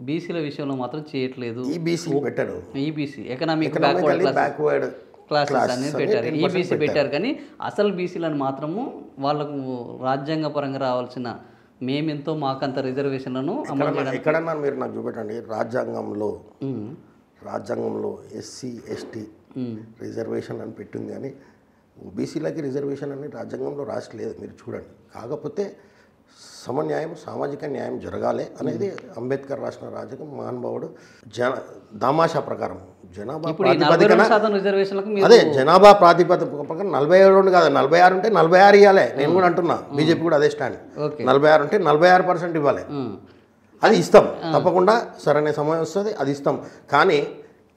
బీసీల విషయంలో మాత్రం చేయట్లేదు. ఈబీసీ పెట్టాడు, ఈబీసీ ఎకనామిక్ బ్యాక్వర్డ్ క్లాసెస్ అనేది పెట్టారు, ఈబీసీ పెట్టారు. కానీ అసలు బీసీలను మాత్రము వాళ్ళకు రాజ్యాంగపరంగా రావాల్సిన మేమెంతో మాకంత రిజర్వేషన్లను అమలు చేయడం. ఎక్కడన్నా మీరు నాకు చూపెట్టండి రాజ్యాంగంలో ఎస్సీ ఎస్టీ రిజర్వేషన్ అని పెట్టింది, కానీ ఓబీసీలకి రిజర్వేషన్ అని రాజ్యాంగంలో రాసలేదు. మీరు చూడండి. కాకపోతే సమన్యాయం, సామాజిక న్యాయం జరగాలి అనేది అంబేద్కర్ రాసిన రాజ్యాంగం. మహానుభావుడు దామాషా ప్రకారం జనాభా ప్రాతిపదికన అదే జనాభా ప్రాతిపదిక ప్రకారం 42 కాదు 46 ఉంటే 46 ఇవ్వాలి. నేను కూడా అంటున్నా, బీజేపీ కూడా అదే స్టాండ్. 46 ఉంటే 46% ఇవ్వాలి. అది ఇస్తాం తప్పకుండా, సరైన సమయం వస్తుంది, అది ఇస్తాం. కానీ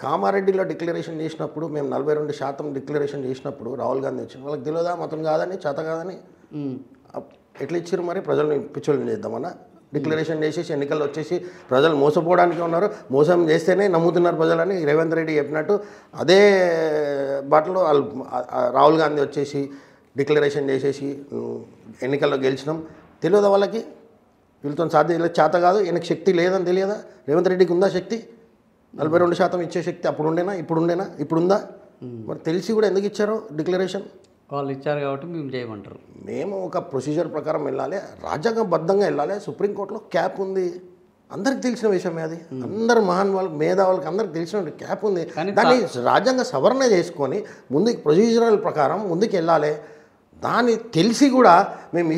కామారెడ్డిలో డిక్లరేషన్ చేసినప్పుడు మేము 42% డిక్లరేషన్ చేసినప్పుడు రాహుల్ గాంధీ వచ్చింది. వాళ్ళకి తెలియదా మతం కాదని, చేత కాదని ఎట్లా ఇచ్చారు? మరి ప్రజల్ని పిచ్చోళ్ళని చేద్దామన్నా డిక్లరేషన్ చేసేసి ఎన్నికల్లో వచ్చేసి ప్రజలు మోసపోవడానికి ఉన్నారు, మోసం చేస్తేనే నమ్ముతున్నారు ప్రజలని రేవంత్ రెడ్డి చెప్పినట్టు అదే బాటలో వాళ్ళు రాహుల్ గాంధీ వచ్చేసి డిక్లరేషన్ చేసేసి ఎన్నికల్లో గెలిచినాం. తెలియదా వాళ్ళకి? వీళ్ళతో సాధ్యం చేత కాదు, ఈయనకు శక్తి లేదని తెలియదా? రేవంత్ రెడ్డికి ఉందా శక్తి? 42% ఇచ్చే శక్తి అప్పుడు ఉండేనా, ఇప్పుడుందా? మరి తెలిసి కూడా ఎందుకు ఇచ్చారో డిక్లరేషన్? వాళ్ళు ఇచ్చారు కాబట్టి మేము చేయమంటారు. మేము ఒక ప్రొసీజర్ ప్రకారం వెళ్ళాలి, రాజ్యాంగబద్ధంగా వెళ్ళాలి. సుప్రీంకోర్టులో క్యాప్ ఉంది, అందరికి తెలిసిన విషయమే అది. అందరు వాళ్ళకి మేధావులకి అందరికి తెలిసిన క్యాప్ ఉంది. దాన్ని రాజ్యాంగ సవరణ చేసుకొని ముందుకు ప్రొసీజరల్ ప్రకారం ముందుకు వెళ్ళాలి. దాన్ని తెలిసి కూడా మేము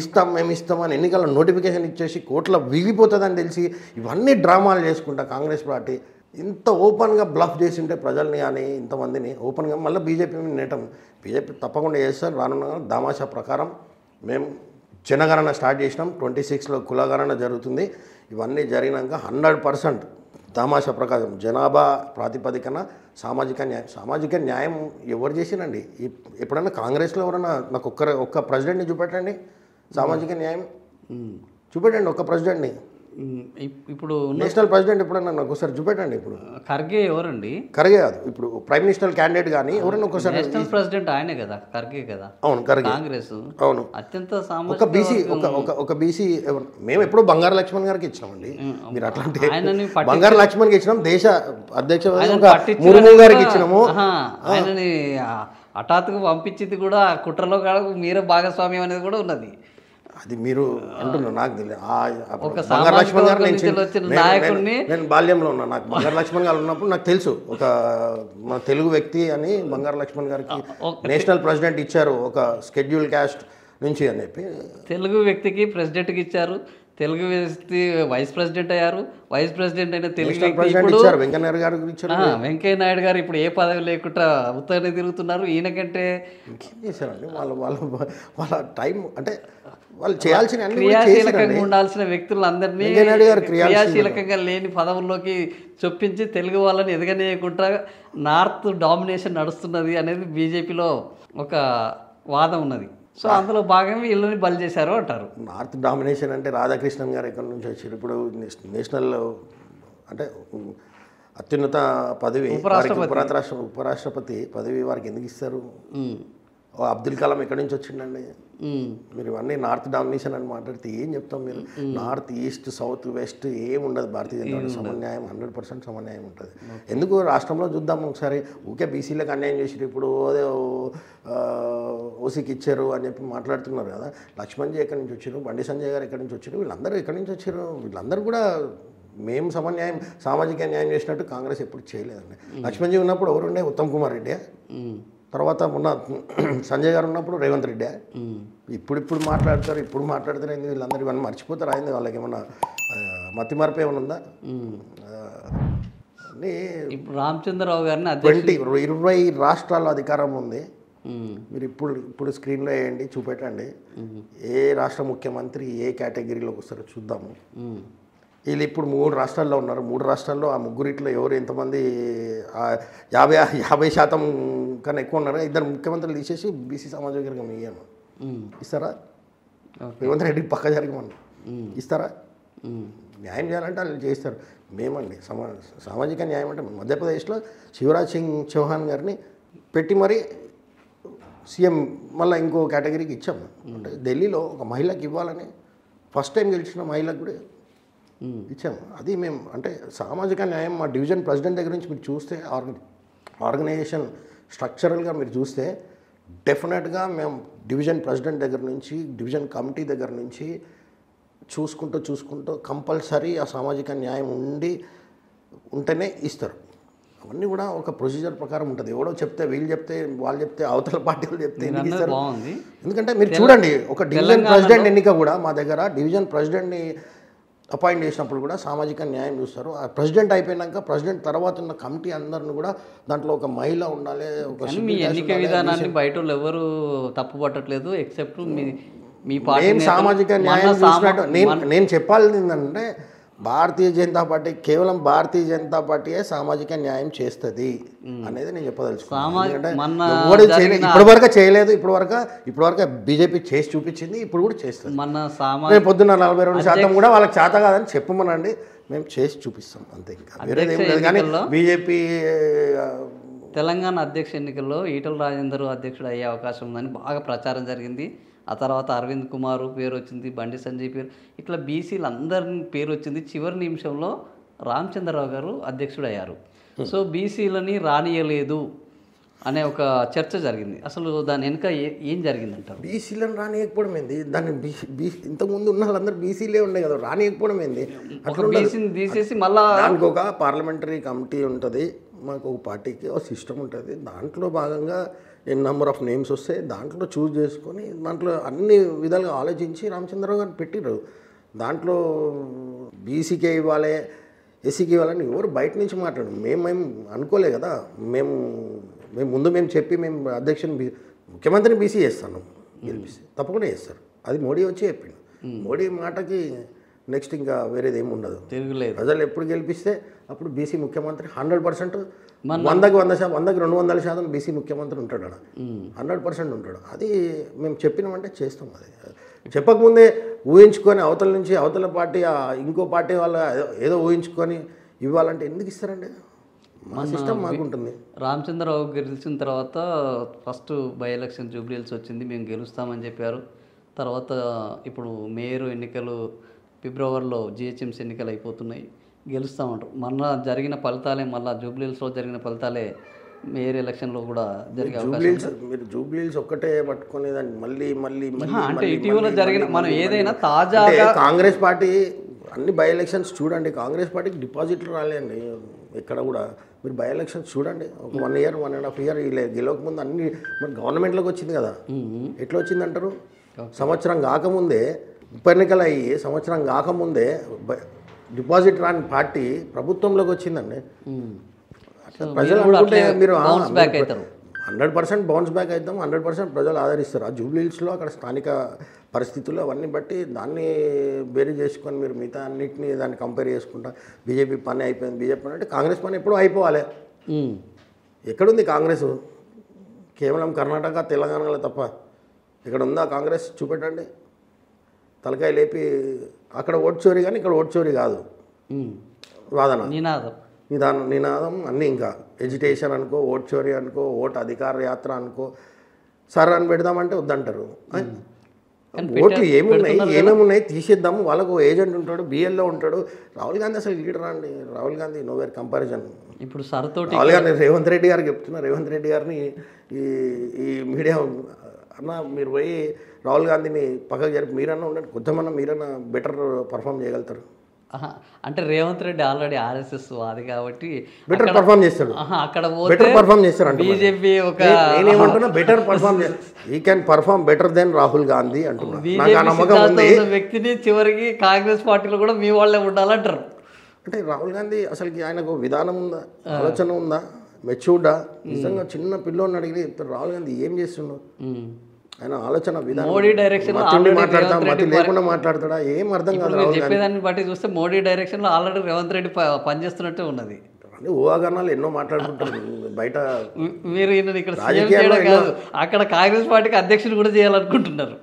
ఇస్తామని ఎన్నికల నోటిఫికేషన్ ఇచ్చేసి కోర్టులో విగిపోతుందని తెలిసి ఇవన్నీ డ్రామాలు చేసుకుంటా కాంగ్రెస్ పార్టీ ఇంత ఓపెన్గా బ్లఫ్ చేసి ఉంటే ప్రజల్ని కానీ ఇంతమందిని ఓపెన్గా మళ్ళీ బీజేపీ నేటం. బీజేపీ తప్పకుండా చేస్తారు. రానున్న దామాషా ప్రకారం మేము జనగణన స్టార్ట్ చేసినాం. 26లో కులగణన జరుగుతుంది. ఇవన్నీ జరిగినాక 100% దామాషా ప్రకారం జనాభా ప్రాతిపదికన సామాజిక న్యాయం ఎవరు చేసినండి? ఎప్పుడన్నా కాంగ్రెస్లో ఎవరన్నా నాకు ఒక్క ప్రెసిడెంట్ని చూపెట్టండి సామాజిక న్యాయం చూపెట్టండి, ఒక్క ప్రెసిడెంట్ని. ఇప్పుడు నేషనల్ ప్రెసిడెంట్ ఎప్పుడన్నా నాకు ఒకసారి చూపెట్టండి. ఇప్పుడు ఖర్గే ఎవరండి? ఖర్గే కాదు, ఇప్పుడు ప్రైమ్ మినిస్టర్ క్యాండిడేట్ కానీ ఎవరైనా ఒకసారి. నేషనల్ ప్రెసిడెంట్ ఆయనే కదా, ఖర్గే కదా. అవును, ఖర్గే. కాంగ్రెస్ అవును. అత్యంత ఒక బీసీ ఒక బీసీ మేము ఎప్పుడు బంగారు లక్ష్మణ్ గారికి ఇచ్చినామండి. మీరు అట్లాంటి ఆయనని బంగారు లక్ష్మణ్కి ఇచ్చినాం, దేశ అధ్యక్ష ముర్ము గారికి ఇచ్చినాము. ఆయనని హఠాత్తుగా పంపించింది కూడా కుట్రలో మీరే భాగస్వామ్యం అనేది కూడా ఉన్నది. అది మీరు అంటున్నారు, నాకు తెలియదు. ఒక బంగారు లక్ష్మణ్ గారు నాయకుడిని నేను బాల్యంలో ఉన్నా, నాకు బంగారు లక్ష్మణ్ గారు ఉన్నప్పుడు నాకు తెలుసు. ఒక మన తెలుగు వ్యక్తి అని బంగారు లక్ష్మణ్ గారికి నేషనల్ ప్రెసిడెంట్ ఇచ్చారు ఒక షెడ్యూల్ క్యాస్ట్ నుంచి అని చెప్పి. తెలుగు వ్యక్తికి ప్రెసిడెంట్కి ఇచ్చారు, తెలుగు వ్యక్తి వైస్ ప్రెసిడెంట్ అయ్యారు, వైస్ ప్రెసిడెంట్ అయిన తెలుగు వెంకయ్య గారు ఇచ్చారు. వెంకయ్య నాయుడు గారు ఇప్పుడు ఏ పదవి లేకుండా ఉత్తరాన్ని తిరుగుతున్నారు. ఈయనకంటే ఇంకేం చేశారండి వాళ్ళ టైం, అంటే వాళ్ళు చేయాల్సిన క్రియాశీలకంగా ఉండాల్సిన వ్యక్తులందరినీ క్రియాశీలకంగా లేని పదవుల్లోకి చొప్పించి తెలుగు వాళ్ళని ఎదగనీయకుండా నార్త్ డామినేషన్ నడుస్తున్నది అనేది బీజేపీలో ఒక వాదం ఉన్నది. సో అందులో భాగంగా వీళ్ళని బలి చేశారు అంటారు. నార్త్ డామినేషన్ అంటే రాధాకృష్ణన్ గారు ఎక్కడి నుంచి వచ్చారు? ఇప్పుడు నేషనల్ అంటే అత్యున్నత పదవి ఉపరాష్ట్రపతి పదవి వారికి ఎందుకు ఇస్తారు? అబ్దుల్ కలాం ఎక్కడి నుంచి వచ్చిండండి? మీరు ఇవన్నీ నార్త్ డామినేషన్ అని మాట్లాడితే ఏం చెప్తాం? మీరు నార్త్ ఈస్ట్ సౌత్ వెస్ట్ ఏం ఉండదు. భారతీయ జనతా పార్టీ సమన్యాయం 100% సమన్యాయం ఉంటుంది. ఎందుకు రాష్ట్రంలో చూద్దాం ఒకసారి. ఊకే బీసీలకు అన్యాయం చేసారు, ఇప్పుడు ఓసీకి ఇచ్చారు అని చెప్పి మాట్లాడుతున్నారు కదా. లక్ష్మణ్జీ ఎక్కడి నుంచి వచ్చారు, బండి సంజయ్ గారు ఎక్కడి నుంచి వచ్చారు, వీళ్ళందరూ ఎక్కడి నుంచి వచ్చారు? వీళ్ళందరూ కూడా మేము సమన్యాయం సామాజిక న్యాయం చేసినట్టు కాంగ్రెస్ ఎప్పుడు చేయలేదండి. లక్ష్మణ్జీ ఉన్నప్పుడు ఎవరుండే? ఉత్తమ్ కుమార్ రెడ్డి. తర్వాత మొన్న సంజయ్ గారు ఉన్నప్పుడు రేవంత్ రెడ్డి. ఇప్పుడు మాట్లాడతారు ఏంది వీళ్ళందరూ? ఇవన్నీ మర్చిపోతారు అయింది. వాళ్ళకి ఏమన్నా మతి మరపు ఏమైనా ఉందా? ఇప్పుడు రామచంద్రరావు గారిని 20 రాష్ట్రాల్లో అధికారం ఉంది. మీరు ఇప్పుడు స్క్రీన్లో వేయండి, చూపెట్టండి ఏ రాష్ట్ర ముఖ్యమంత్రి ఏ కేటగిరీలోకి వస్తారో చూద్దాము. వీళ్ళు ఇప్పుడు 3 రాష్ట్రాల్లో ఉన్నారు. 3 రాష్ట్రాల్లో ఆ ముగ్గురిట్లో ఎవరు ఎంతమంది 50% కన్నా ఎక్కువ ఉన్నారు. 2 ముఖ్యమంత్రులు తీసేసి బీసీ సామాజిక వర్గం ఇయ్యాను. ఇస్తారా? రేవంత్ రెడ్డి పక్క జరిగమని ఇస్తారా? న్యాయం చేయాలంటే వాళ్ళు చేస్తారు. మేమండి సామాజిక న్యాయం అంటే మధ్యప్రదేశ్లో శివరాజ్ సింగ్ చౌహాన్ గారిని పెట్టి మరీ సీఎం మళ్ళీ ఇంకో కేటగిరీకి ఇచ్చాము. అంటే ఢిల్లీలో ఒక మహిళకి ఇవ్వాలని ఫస్ట్ టైం గెలిచిన మహిళకు కూడా ఇచ్చాము. అది మేము అంటే సామాజిక న్యాయం మా డివిజన్ ప్రెసిడెంట్ దగ్గర నుంచి మీరు చూస్తే ఆర్గనైజేషన్ స్ట్రక్చరల్గా మీరు చూస్తే డెఫినెట్గా మేము డివిజన్ ప్రెసిడెంట్ దగ్గర నుంచి డివిజన్ కమిటీ దగ్గర నుంచి చూసుకుంటూ కంపల్సరీ ఆ సామాజిక న్యాయం ఉంటేనే ఇస్తారు. అవన్నీ కూడా ఒక ప్రొసీజర్ ప్రకారం ఉంటుంది. ఎవడో చెప్తే వీళ్ళు చెప్తే వాళ్ళు చెప్తే అవతల పార్టీ వాళ్ళు చెప్తే ఎందుకు ఇస్తారు? ఎందుకంటే మీరు చూడండి, ఒక డివిజన్ ప్రెసిడెంట్ ఎన్నిక కూడా మా దగ్గర డివిజన్ ప్రెసిడెంట్ని అపాయింట్ చేసినప్పుడు కూడా సామాజిక న్యాయం చూస్తారు. ఆ ప్రెసిడెంట్ అయిపోయినాక ప్రెసిడెంట్ తర్వాత ఉన్న కమిటీ అందరిని కూడా దాంట్లో ఒక మహిళ ఉండాలి. మీ ఎన్నిక విధానాన్ని బయట వాళ్ళు ఎవరు తప్పు పట్టట్లేదు ఎక్సెప్ట్ మీ పార్టీ. సామాజిక న్యాయం చూసినట్టు నేను చెప్పాల్సింది ఏంటంటే భారతీయ జనతా పార్టీ కేవలం భారతీయ జనతా పార్టీయే సామాజిక న్యాయం చేస్తుంది అనేది నేను చెప్పదలుచుకున్నాను. ఇప్పటివరకు చేయలేదు, ఇప్పటివరకు బీజేపీ చేసి చూపించింది, ఇప్పుడు కూడా చేస్తుంది. పొద్దున్న 42% కూడా వాళ్ళకి చేత కాదని చెప్పమనండి, మేము చేసి చూపిస్తాం అంతే. ఇంకా వేరేది ఏం లేదు. కానీ బీజేపీ తెలంగాణ అధ్యక్ష ఎన్నికల్లో ఈటల రాజేందర్ అధ్యక్షుడు అయ్యే అవకాశం ఉందని బాగా ప్రచారం జరిగింది. ఆ తర్వాత అరవింద్ కుమార్ పేరు వచ్చింది, బండి సంజయ్ పేరు, ఇట్లా బీసీలు అందరి పేరు వచ్చింది. చివరి నిమిషంలో రామచంద్రరావు గారు అధ్యక్షుడు అయ్యారు. సో బీసీలని రానియలేదు అనే ఒక చర్చ జరిగింది. అసలు దాని వెనుక ఏం జరిగిందంటారు? బీసీలను రానియకపోవడం ఏంది? దాన్ని ఇంతకుముందు ఉన్న వాళ్ళందరూ బీసీలే ఉండే కదా, రానియకపోవడం ఏంది? ఒక బీసీని తీసేసి మళ్ళీ దానికి ఒక పార్లమెంటరీ కమిటీ ఉంటుంది, మాకు ఒక పార్టీకి ఒక సిస్టమ్ ఉంటుంది. దాంట్లో భాగంగా నెంబర్ ఆఫ్ నేమ్స్ వస్తే దాంట్లో చూస్ చేసుకొని దాంట్లో అన్ని విధాలుగా ఆలోచించి రామచంద్రరావు గారిని పెట్టిర్రు. దాంట్లో బీసీకే ఇవ్వాలి, ఎస్సీకి ఇవ్వాలని ఎవరు బయట నుంచి మాట్లాడు. మేము అనుకోలే కదా. మేము చెప్పి మేము అధ్యక్షుని ముఖ్యమంత్రిని బీసీ చేస్తాను, గెలిపిస్తే తప్పకుండా చేస్తారు. అది మోడీ వచ్చి చెప్పిండు. మోడీ మాటకి నెక్స్ట్ ఇంకా వేరేది ఏమి ఉండదు. ప్రజలు ఎప్పుడు గెలిపిస్తే అప్పుడు బీసీ ముఖ్యమంత్రి 100%, 100కి 200% బీసీ ముఖ్యమంత్రి ఉంటాడు. 100% ఉంటాడు. అది మేము చెప్పినామంటే చేస్తాం. అది చెప్పకముందే ఊహించుకొని అవతల నుంచి అవతల పార్టీ ఇంకో పార్టీ వాళ్ళ ఏదో ఊహించుకొని ఇవ్వాలంటే ఎందుకు ఇస్తారండి? మా సిస్టమ్ మాకుంటుంది. రామచంద్రరావు గెలిచిన తర్వాత ఫస్ట్ బై ఎలక్షన్ జూబ్లీహిల్స్ వచ్చింది, మేము గెలుస్తామని చెప్పారు. తర్వాత ఇప్పుడు మేయర్ ఎన్నికలు ఫిబ్రవరిలో, జిహెచ్ఎంసీ ఎన్నికలు అయిపోతున్నాయి, గెలుస్తామంటారు. మొన్న జరిగిన ఫలితాలే, మళ్ళీ జూబ్లీహిల్స్లో జరిగిన ఫలితాలే మేయర్ ఎలక్షన్లో కూడా జరిగే అవకాశం. మీరు జూబ్లీహిల్స్ ఒక్కటే పట్టుకునేదాన్ని మళ్ళీ మళ్ళీ అంటే ఇటీవల జరిగిన మనం ఏదైనా తాజాగా కాంగ్రెస్ పార్టీ అన్ని బై ఎలక్షన్స్ చూడండి. కాంగ్రెస్ పార్టీకి డిపాజిట్లు రాలేండి ఎక్కడ కూడా. మీరు బై ఎలక్షన్స్ చూడండి, ఒక 1 year 1.5 year గెలవకముందు అన్ని మరి గవర్నమెంట్లోకి వచ్చింది కదా. ఎట్లా వచ్చింది అంటారు? సంవత్సరం కాకముందే ఉప ఎన్నికలు అయ్యి సంవత్సరం కాకముందే డిపాజిట్ రాని పార్టీ ప్రభుత్వంలోకి వచ్చిందండి. ప్రజలు అనుకుంటే మీరు 100% బౌన్స్ బ్యాక్ అవుతాం, 100% ప్రజలు ఆదరిస్తారు. ఆ జూబ్లీహిల్స్లో అక్కడ స్థానిక పరిస్థితులు అవన్నీ బట్టి దాన్ని బేరీ చేసుకొని మీరు మిగతా అన్నింటినీ దాన్ని కంపేర్ చేసుకుంటా బీజేపీ పని అయిపోయింది, బీజేపీ పని అంటే కాంగ్రెస్ పని ఎప్పుడూ అయిపోవాలి. ఎక్కడుంది కాంగ్రెస్? కేవలం కర్ణాటక తెలంగాణలో తప్ప ఇక్కడ ఉందా కాంగ్రెస్? చూపెట్టండి. తలకాయ లేపి అక్కడ ఓట్ చోరీ కానీ ఇక్కడ ఓట్ చోరీ కాదు వాదన, నినాదం అన్నీ. ఇంకా ఎడ్యుటేషన్ అనుకో, ఓట్ చోరీ అనుకో, ఓట్ అధికార యాత్ర అనుకో, సర్ అని పెడదామంటే వద్దంటారు. ఓట్లు ఏమేమి ఉన్నాయి తీసేద్దాము. వాళ్ళకు ఏజెంట్ ఉంటాడు, బిఎల్లో ఉంటాడు. రాహుల్ గాంధీ అసలు లీడర్ అండి. Rahul Gandhi nowhere comparison. ఇప్పుడు సర్తోటి రాహుల్ గాంధీ రేవంత్ రెడ్డి గారికి చెప్తున్నా, రేవంత్ రెడ్డి గారిని ఈ మీడియా అన్న మీరు పోయి రాహుల్ గాంధీని పక్కకు జరిపి మీరన్నా ఉండండి, కొంచెమన్నా మీరన్నా బెటర్ పర్ఫామ్ చేయగలుగుతారు. అంటే రేవంత్ రెడ్డి ఆల్రెడీ ఆర్ఎస్ఎస్ వాది కాబట్టి బెటర్ పర్ఫామ్ చేస్తాడు. అక్కడ బెటర్ పర్ఫామ్ చేస్తాడు అంటే బీజేపీ ఒక నేనేమంటున్నా, better perform he can perform better than Rahul Gandhi అంటున్నా. వ్యక్తిని చివరికి కాంగ్రెస్ పార్టీలో కూడా మీ వాళ్ళే ఉండాలంటారు. అంటే రాహుల్ గాంధీ అసలుకి ఆయనకు విధానం ఉందా, ఆలోచన ఉందా, మెచ్యూర్డా? నిజంగా చిన్న పిల్లోని అడిగి చెప్తారు రాహుల్ గాంధీ ఏం చేస్తున్నాడు, ఆయన ఆలోచన విధానం. మోడీ డైరెక్షన్ మాట్లాడతా, మతి లేకుండా మాట్లాడతాడా, ఏం అర్థం కాదు. చెప్పేదాన్ని బట్టి చూస్తే మోడీ డైరెక్షన్ లో ఆల్రెడీ రేవంత్ రెడ్డి పనిచేస్తున్నట్టే ఉన్నది. ఊహాగానాలు ఎన్నో మాట్లాడుకుంటారు బయట. మీరు ఇక్కడ సీఎం చేయడం కాదు, అక్కడ కాంగ్రెస్ పార్టీకి అధ్యక్షుడు కూడా చేయాలనుకుంటున్నారు.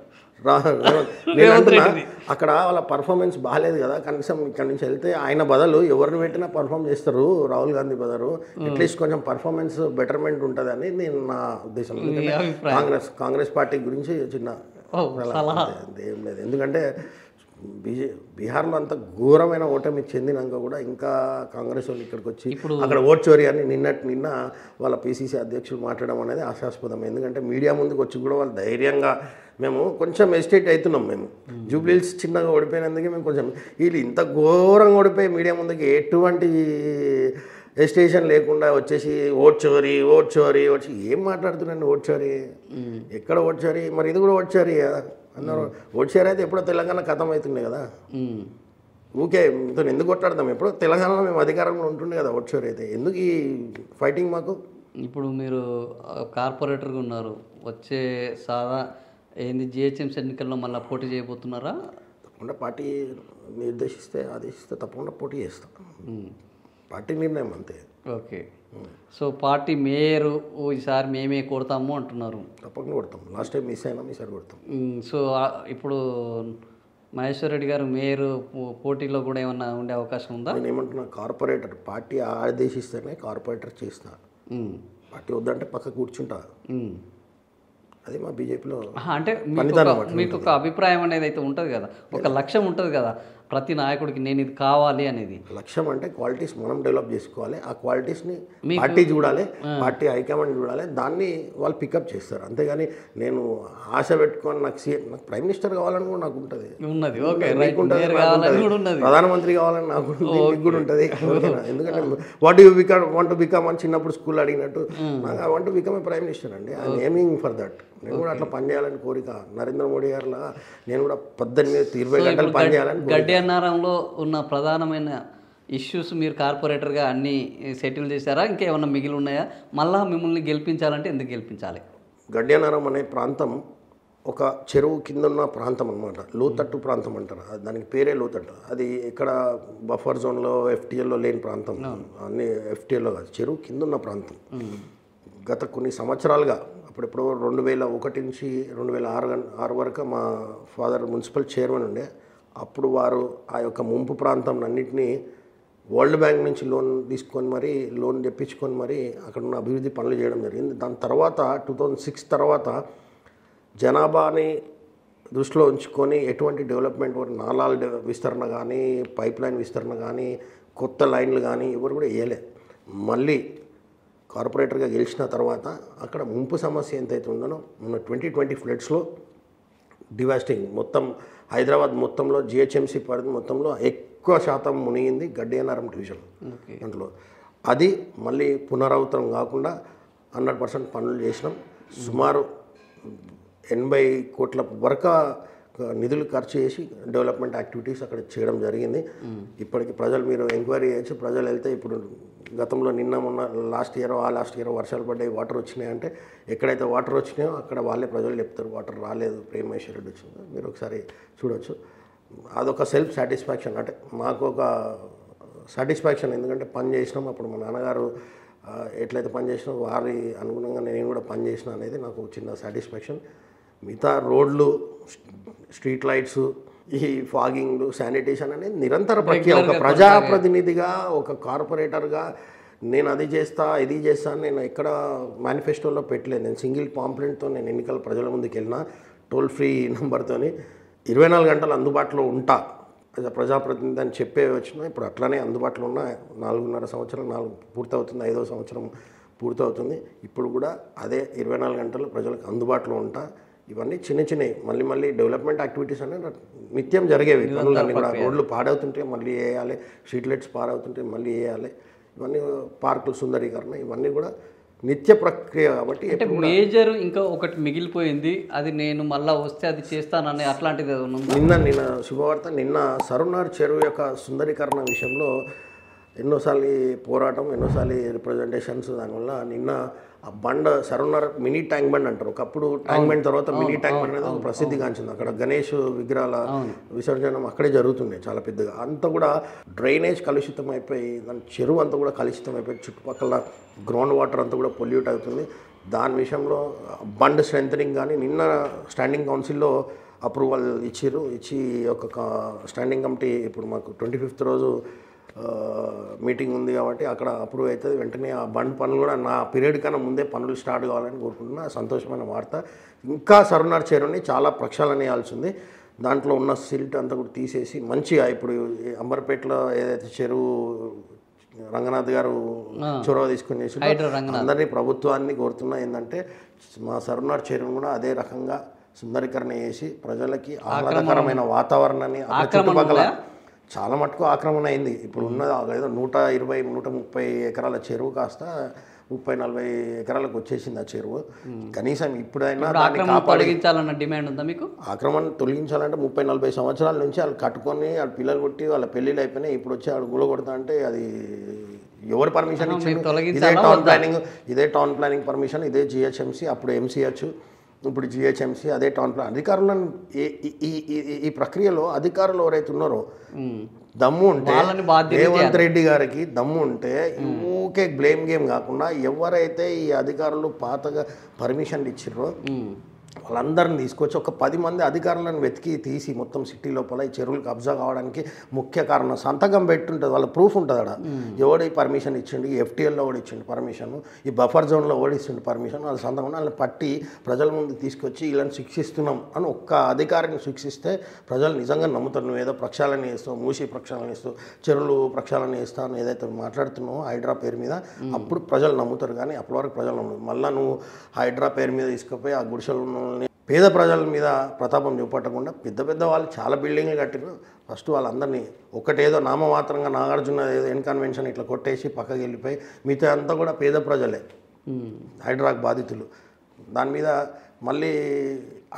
అక్కడ వాళ్ళ పర్ఫార్మెన్స్ బాగాలేదు కదా, కనీసం ఇక్కడ నుంచి వెళ్తే ఆయన బదులు ఎవరిని పెట్టినా పర్ఫామ్ చేస్తారు. రాహుల్ గాంధీ బదులు అట్లీస్ట్ కొంచెం పర్ఫార్మెన్స్ బెటర్మెంట్ ఉంటుంది అని నేను నా ఉద్దేశం. కాంగ్రెస్ పార్టీ గురించి చిన్న ఏం లేదు. ఎందుకంటే బీహార్లో అంత ఘోరమైన ఓటమి చెందినాక కూడా ఇంకా కాంగ్రెస్ వాళ్ళు ఇక్కడికి వచ్చి అక్కడ ఓట్ చోరీ అని నిన్న వాళ్ళ పీసీసీ అధ్యక్షులు మాట్లాడడం అనేది ఆశాస్పదం. ఎందుకంటే మీడియా ముందుకు వచ్చి కూడా వాళ్ళు ధైర్యంగా మేము కొంచెం ఎస్టేట్ అవుతున్నాం. మేము జూబ్లీహిల్స్ చిన్నగా ఓడిపోయినందుకే మేము కొంచెం, వీళ్ళు ఇంత ఘోరంగా ఓడిపోయి మీడియా ముందుకి ఎటువంటి ఎస్టేషన్ లేకుండా వచ్చేసి ఓట్ చోరీ వచ్చి ఏం మాట్లాడుతున్నాండి? ఓట్ చోరీ ఎక్కడ? ఓట్ చోరీ మరి ఇది కూడా ఓట్ చోరీ కదా అన్నారు. ఓట్ చోరీ అయితే ఎప్పుడో తెలంగాణ ఖతం అవుతుండే కదా. ఊకే మీతో ఎందుకు కొట్లాడదాం? ఎప్పుడో తెలంగాణలో మేము అధికారంలో ఉంటుండే కదా. ఓట్ చోరీ అయితే ఎందుకు ఈ ఫైటింగ్ మాకు? ఇప్పుడు మీరు కార్పొరేటర్గా ఉన్నారు, వచ్చే జిహెచ్ఎంసీ ఎన్నికల్లో మళ్ళీ పోటీ చేయబోతున్నారా? తప్పకుండా పార్టీ ఆదేశిస్తే తప్పకుండా పోటీ చేస్తాం. పార్టీ నిర్ణయం అంతే. ఓకే. సో పార్టీ మేయర్ ఈసారి మేమే కొడతాము అంటున్నారు. తప్పకుండా కొడతాం. లాస్ట్ టైం మిస్ అయినా ఈసారి కొడతాం. సో ఇప్పుడు మహేశ్వర్ రెడ్డి గారు మేయర్ పోటీలో కూడా ఏమన్నా ఉండే అవకాశం ఉందా? నేను ఏమంటున్నా, కార్పొరేటర్ పార్టీ ఆదేశిస్తేనే కార్పొరేటర్ చేస్తా. పార్టీ వద్దంటే పక్క కూర్చుంటా. అది మా బీజేపీలో అంటే మీకు ఒక అభిప్రాయం అనేది అయితే ఉంటుంది కదా, ఒక లక్ష్యం ఉంటుంది కదా ప్రతి నాయకుడికి, నేను ఇది కావాలి అనేది. లక్ష్యం అంటే క్వాలిటీస్ మనం డెవలప్ చేసుకోవాలి. ఆ క్వాలిటీస్ని పార్టీ చూడాలి, పార్టీ హైకమాండ్ చూడాలి, దాన్ని వాళ్ళు పికప్ చేస్తారు. అంతేగాని నేను ఆశ పెట్టుకొని నాకు ప్రైమ్ మినిస్టర్ కావాలని కూడా నాకు ఉంటుంది. ప్రధానమంత్రి కావాలని నాకు కూడా ఉంటుంది. ఎందుకంటే what you want to become అని చిన్నప్పుడు స్కూల్ అడిగినట్టు నాకు I want to become a prime minister అండి. I aiming for that. నేను కూడా అట్లా పనిచేయాలని కోరిక. నరేంద్ర మోడీ గారిలా నేను కూడా 18-20 గంటలు పనిచేయాలని. గడ్డియన్నారంలో ఉన్న ప్రధానమైన ఇష్యూస్ మీరు కార్పొరేటర్గా అన్నీ సెటిల్ చేశారా? ఇంకేమన్నా మిగిలి ఉన్నాయా? మళ్ళీ మిమ్మల్ని గెలిపించాలంటే ఎందుకు గెలిపించాలి? గడ్డియన్నారం అనే ప్రాంతం ఒక చెరువు కింద ఉన్న ప్రాంతం అనమాట. లోతట్టు ప్రాంతం అంటారు, దానికి పేరే లోతట్టు. అది ఇక్కడ బఫర్ జోన్లో ఎఫ్టీఎల్లో లేని ప్రాంతం. అన్ని ఎఫ్టీఎల్లో కాదు, చెరువు కింద ఉన్న ప్రాంతం. గత కొన్ని సంవత్సరాలుగా అప్పుడెప్పుడో 2001 నుంచి 2006 వరకు మా ఫాదర్ మున్సిపల్ చైర్మన్ ఉండే. అప్పుడు వారు ఆ యొక్క ముంపు ప్రాంతం అన్నింటినీ వరల్డ్ బ్యాంక్ నుంచి లోన్ తెప్పించుకొని మరి అక్కడ ఉన్న అభివృద్ధి పనులు చేయడం జరిగింది. దాని తర్వాత 2006 తర్వాత జనాభాని దృష్టిలో ఉంచుకొని ఎటువంటి డెవలప్మెంట్ నాలాల విస్తరణ కానీ, పైప్ లైన్ విస్తరణ కానీ, కొత్త లైన్లు కానీ ఎవరు కూడా వేయలే. మళ్ళీ కార్పొరేటర్గా గెలిచిన తర్వాత అక్కడ ముంపు సమస్య ఎంతైతే ఉందో మొన్న 2020 ఫ్లడ్స్లో డివాస్టింగ్ మొత్తం హైదరాబాద్ మొత్తంలో జిహెచ్ఎంసీ పరిధి మొత్తంలో ఎక్కువ శాతం మునిగింది గడ్డియన్నారం డివిజన్. దాంట్లో అది మళ్ళీ పునరావృతం కాకుండా 100% పనులు చేసినాం. సుమారు 80 కోట్ల వరకు నిధులు ఖర్చు చేసి డెవలప్మెంట్ యాక్టివిటీస్ అక్కడ చేయడం జరిగింది. ఇప్పటికి ప్రజలు మీరు ఎంక్వైరీ చేయొచ్చు. ప్రజలు వెళ్తే ఇప్పుడు గతంలో మొన్న లాస్ట్ ఇయర్ వర్షాలు పడ్డాయి, వాటర్ వచ్చినాయి అంటే ఎక్కడైతే వాటర్ వచ్చినాయో అక్కడ వాళ్ళే ప్రజలు చెప్తారు వాటర్ రాలేదు, ప్రేమేశ్వర రెడ్డి వచ్చిందో. మీరు ఒకసారి చూడవచ్చు. అదొక సెల్ఫ్ సాటిస్ఫాక్షన్, అంటే మాకు ఒక సాటిస్ఫాక్షన్. ఎందుకంటే పని చేసినాం. అప్పుడు మా నాన్నగారు ఎట్లయితే పని చేసినా వారి అనుగుణంగా నేను కూడా పని చేసిన అనేది నాకు చిన్న సాటిస్ఫాక్షన్. మిగతా రోడ్లు, స్ట్రీట్ లైట్స్, ఈ ఫాగింగ్లు, శానిటేషన్ అనేది నిరంతర ప్రక్రియ. ఒక ప్రజాప్రతినిధిగా, ఒక కార్పొరేటర్గా నేను అది చేస్తా ఇది చేస్తా అని నేను ఎక్కడ మేనిఫెస్టోలో పెట్టలేదు. నేను సింగిల్ పాంప్లెంట్తో నేను ఎన్నికల ప్రజల ముందుకు వెళ్ళిన టోల్ ఫ్రీ నెంబర్తో 24 గంటలు అందుబాటులో ఉంటా ప్రజాప్రతినిధి అని చెప్పే వచ్చినా. ఇప్పుడు అట్లానే అందుబాటులో ఉన్న 4.5 సంవత్సరం పూర్తవుతుంది, 5వ సంవత్సరం పూర్తవుతుంది. ఇప్పుడు కూడా అదే 24 గంటలు ప్రజలకు అందుబాటులో ఉంటా. ఇవన్నీ చిన్నవి మళ్ళీ డెవలప్మెంట్ యాక్టివిటీస్ అనేది నిత్యం జరిగేవి. పనులన్నీ కూడా రోడ్లు పాడవుతుంటే మళ్ళీ వేయాలి, స్ట్రీట్ లైట్స్ పాడవుతుంటే మళ్ళీ వేయాలి. ఇవన్నీ పార్కులు సుందరీకరణ, ఇవన్నీ కూడా నిత్య ప్రక్రియ. కాబట్టి అంటే మేజర్ ఇంకా ఒకటి మిగిలిపోయింది, అది నేను మళ్ళీ వస్తే అది చేస్తానని అట్లాంటిది నిన్న శుభవార్త. నిన్న సరునార్ చెరువు యొక్క సుందరీకరణ విషయంలో ఎన్నోసార్లు పోరాటం, ఎన్నోసార్లు రిప్రజెంటేషన్స్. దానివల్ల నిన్న ఆ బండ్ సరునార్ మినీ ట్యాంక్ బండ్ అంటారు. ఒకప్పుడు ట్యాంక్ బండ్ తర్వాత మినీ ట్యాంక్ బండ్ అనేది ఒక ప్రసిద్ధిగాంచింది. అక్కడ గణేష్ విగ్రహాల విసర్జనం అక్కడే జరుగుతుండే చాలా పెద్దగా. అంతా కూడా డ్రైనేజ్ కలుషితం అయిపోయి, దాని చెరువు అంతా కూడా కలుషితం అయిపోయి, చుట్టుపక్కల గ్రౌండ్ వాటర్ అంతా కూడా పొల్యూట్ అవుతుంది. దాని విషయంలో బండ్ స్ట్రెంథనింగ్ కానీ నిన్న స్టాండింగ్ కౌన్సిల్లో అప్రూవల్ ఇచ్చి ఒక స్టాండింగ్ కమిటీ ఇప్పుడు మాకు 25th రోజు మీటింగ్ ఉంది కాబట్టి అక్కడ అప్రూవ్ అవుతుంది. వెంటనే ఆ బండ్ పనులు కూడా నా పీరియడ్ కన్నా ముందే పనులు స్టార్ట్ కావాలని కోరుకుంటున్నా. సంతోషమైన వార్త. ఇంకా సరునార్ చెరువుని చాలా ప్రక్షాళన చేయాల్సి ఉంది. దాంట్లో ఉన్న సిల్ట్ అంతా కూడా తీసేసి మంచిగా ఇప్పుడు అంబర్పేటలో ఏదైతే చెరువు రంగనాథ్ గారు చొరవ తీసుకుని చేసి అందరినీ ప్రభుత్వాన్ని కోరుతున్నా ఏంటంటే మా సరునార్ చెరువును కూడా అదే రకంగా సుందరీకరణ చేసి ప్రజలకి ఆహ్లాదకరమైన వాతావరణాన్ని చుట్టుపక్కల చాలా మటుకు ఆక్రమణ అయింది. ఇప్పుడు ఉన్నది ఏదో 120-130 ఎకరాల చెరువు కాస్త 30-40 ఎకరాలకు వచ్చేసింది ఆ చెరువు. కనీసం ఇప్పుడైనా దాన్ని కాపాడించాలన్న డిమాండ్ ఉందా మీకు? ఆక్రమణ తొలగించాలంటే 30-40 సంవత్సరాల నుంచి వాళ్ళు కట్టుకొని వాళ్ళ పిల్లలు కొట్టి వాళ్ళ పెళ్ళిళ్ళు అయిపోయినాయి. ఇప్పుడు వచ్చి ఆడు గుల కొడతా అంటే అది ఎవరు పర్మిషన్ ఇచ్చింది? ఇదే టౌన్ ప్లానింగ్ పర్మిషన్, ఇదే జిహెచ్ఎంసీ, అప్పుడు ఎంసీహెచ్, ఇప్పుడు జిహెచ్ఎంసీ, అదే టౌన్ ప్లాన్ అధికారులను ఈ ప్రక్రియలో అధికారులు ఎవరైతే ఉన్నారో దమ్ము ఉంటే, రేవంత్ రెడ్డి గారికి దమ్ము ఉంటే ఊకే బ్లేమ్ గేమ్ కాకుండా ఎవరైతే ఈ అధికారులు పాతగా పర్మిషన్లు ఇచ్చిర్రో వాళ్ళందరిని తీసుకొచ్చి ఒక 10 మంది అధికారులను వెతికి తీసి మొత్తం సిటీ లోపల ఈ చెరువులు కబ్జా కావడానికి ముఖ్య కారణం సంతకం పెట్టుంటుంది, వాళ్ళ ప్రూఫ్ ఉంటుంది. అక్కడ ఎవడు ఈ పర్మిషన్ ఇచ్చిండు, ఈ ఎఫ్టీఎల్లో ఓడి ఇచ్చిండు పర్మిషన్, ఈ బఫర్ జోన్లో ఓడిస్తుండు పర్మిషన్, వాళ్ళ సంతకం వాళ్ళని పట్టి ప్రజల ముందు తీసుకొచ్చి వీళ్ళని శిక్షిస్తున్నాం అని ఒక్క అధికారిని శిక్షిస్తే ప్రజలు నిజంగా నమ్ముతారు. నువ్వు ఏదో ప్రక్షాళన చేస్తావు, మూసి ప్రక్షాళన చేస్తావు, చెరువులు ప్రక్షాళన చేస్తావు అని ఏదైతే మాట్లాడుతున్నావో హైడ్రా పేరు మీద, అప్పుడు ప్రజలు నమ్ముతారు. కానీ అప్పటి వరకు ప్రజలు నమ్మరు. మళ్ళీ నువ్వు హైడ్రా పేరు మీద తీసుకుపోయి ఆ గుడిసెలు పేద ప్రజల మీద ప్రతాపం చూపట్టకుండా పెద్ద వాళ్ళు చాలా బిల్డింగ్లు కట్టిన ఫస్ట్ వాళ్ళందరినీ ఒకటేదో నామమాత్రంగా నాగార్జున ఏదో ఎన్కన్వెన్షన్ ఇట్లా కొట్టేసి పక్కకి వెళ్ళిపోయి మిగతా అంతా కూడా పేద ప్రజలే హైడ్రాక్ బాధితులు. దాని మీద మళ్ళీ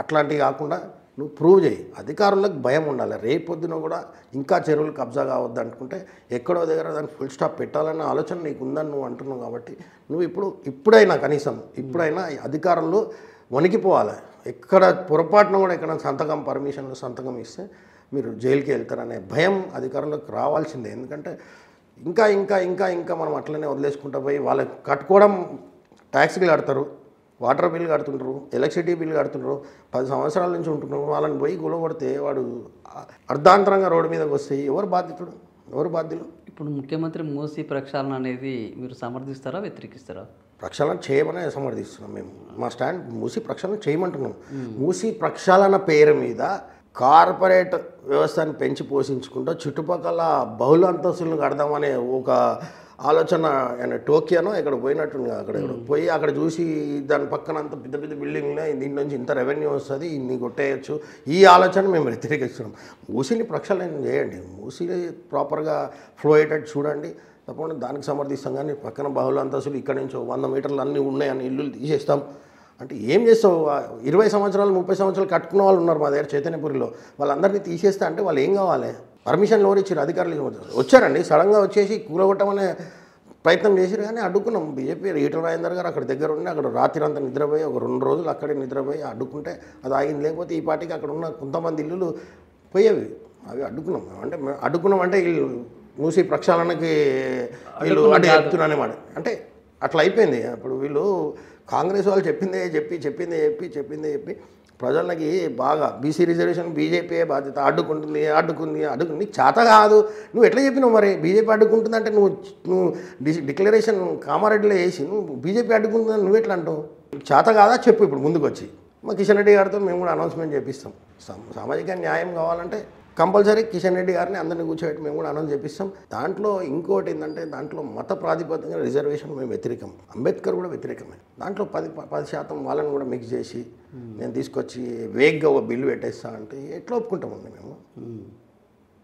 అట్లాంటివి కాకుండా నువ్వు ప్రూవ్ చేయి. అధికారులకు భయం ఉండాలి. రేపొద్దున కూడా ఇంకా చెరువులు కబ్జా కావద్దు అనుకుంటే ఎక్కడో దగ్గర దానికి ఫుల్ స్టాప్ పెట్టాలన్న ఆలోచన నీకు ఉందని నువ్వు అంటున్నావు. కాబట్టి నువ్వు ఇప్పుడైనా కనీసం అధికారులు వణికిపోవాలి. ఎక్కడ పొరపాటున కూడా ఎక్కడ పర్మిషన్లు సంతకం ఇస్తే మీరు జైలుకి వెళ్తారనే భయం అధికారులకు రావాల్సిందే. ఎందుకంటే ఇంకా ఇంకా ఇంకా ఇంకా మనం అట్లనే వదిలేసుకుంటూ పోయి వాళ్ళకి కట్టుకోవడం, ట్యాక్సీలు కడతారు, వాటర్ బిల్ కడుతుంటారు, ఎలక్ట్రిసిటీ బిల్ కడుతుంటారు, 10 సంవత్సరాల నుంచి ఉంటున్నారు. వాళ్ళని పోయి కూలగొడితే వాడు అర్ధాంతరంగా రోడ్డు మీదకి వస్తే ఎవరు బాధితుడు, ఎవరు బాధ్యులు? ఇప్పుడు ముఖ్యమంత్రి మూసీ ప్రక్షాళన అనేది మీరు సమర్థిస్తారా, వ్యతిరేకిస్తారా? ప్రక్షాళన చేయమనే సమర్థిస్తున్నాం మేము. మా స్టాండ్ మూసీ ప్రక్షాళన చేయమంటున్నాం. మూసీ ప్రక్షాళన పేరు మీద కార్పొరేట్ వ్యవస్థను పెంచి పోషించుకుంటూ చుట్టుపక్కల బహుళ అంతస్తులను కడదామనే ఒక ఆలోచన. ఆయన టోకియోనో ఇక్కడ పోయినట్టుంది, అక్కడ పోయి అక్కడ చూసి దాని పక్కన అంత పెద్ద పెద్ద బిల్డింగ్లో దీని నుంచి ఇంత రెవెన్యూ వస్తుంది, ఇన్ని కొట్టేయచ్చు, ఈ ఆలోచన మేము వ్యతిరేకిస్తున్నాం. మూసీని ప్రక్షాళన చేయండి, మూసీని ప్రాపర్గా ఫ్లో అయ్యేటట్టు చూడండి, తప్పకుండా దానికి సమర్థిస్తాం. కానీ పక్కన బహుళ అంతస్తులు ఇక్కడ నుంచి 100 మీటర్లు అన్నీ ఉన్నాయని ఇల్లు తీసేస్తాం అంటే ఏం చేస్తావు? 20 సంవత్సరాలు 30 సంవత్సరాలు కట్టుకున్న వాళ్ళు ఉన్నారు మా దగ్గర చైతన్యపురిలో. వాళ్ళందరినీ తీసేస్తా అంటే వాళ్ళు ఏం కావాలి? పర్మిషన్లు ఎవరు ఇచ్చారు? అధికారులు వచ్చారండి, సడన్గా వచ్చేసి కూలగొట్టమనే ప్రయత్నం చేశారు. కానీ అడ్డుకున్నాం. బీజేపీ ఈటల రాజేందర్ గారు అక్కడ దగ్గర ఉండి అక్కడ రాత్రి అంతా నిద్రపోయి ఒక 2 రోజులు అక్కడే నిద్రపోయి అడ్డుకుంటే అది ఆగింది. లేకపోతే ఈ పార్టీకి అక్కడ ఉన్న కొంతమంది ఇల్లులు పోయేవి, అవి అడ్డుకున్నాం. అంటే అడ్డుకున్నాం అంటే వీళ్ళు మూసి ప్రక్షాళనకి వీళ్ళు అంటే చెప్తున్నానే మాట అంటే అట్లా అయిపోయింది. అప్పుడు వీళ్ళు కాంగ్రెస్ వాళ్ళు చెప్పిందే చెప్పి ప్రజలకి బాగా బీసీ రిజర్వేషన్ బీజేపీయే బాధ్యత, అడ్డుకుంటుంది. నీకు చేత కాదు, నువ్వు ఎట్లా చెప్పినావు మరి? బీజేపీ అడ్డుకుంటుందంటే నువ్వు డిక్లరేషన్ కామారెడ్డిలో వేసి నువ్వు బీజేపీ అడ్డుకుంటుందని నువ్వు ఎట్లా అంటావు? చేత కాదా చెప్పు ఇప్పుడు ముందుకు వచ్చి. మా కిషన్ రెడ్డి గారితో మేము కూడా అనౌన్స్మెంట్ చేపిస్తాం. సామాజిక న్యాయం కావాలంటే కంపల్సరీ కిషన్ రెడ్డి గారిని అందరినీ కూర్చోబెట్టి మేము కూడా అనౌన్స్ చేపిస్తాం. దాంట్లో ఇంకోటి ఏంటంటే దాంట్లో మత ప్రాతిపదికన రిజర్వేషన్ మేము వ్యతిరేకం, అంబేద్కర్ కూడా వ్యతిరేకమే. దాంట్లో 10% వాళ్ళని కూడా మిక్స్ చేసి నేను తీసుకొచ్చి వేగ్గా ఒక బిల్లు పెట్టేస్తా అంటే ఎట్లా ఒప్పుకుంటామండి మేము?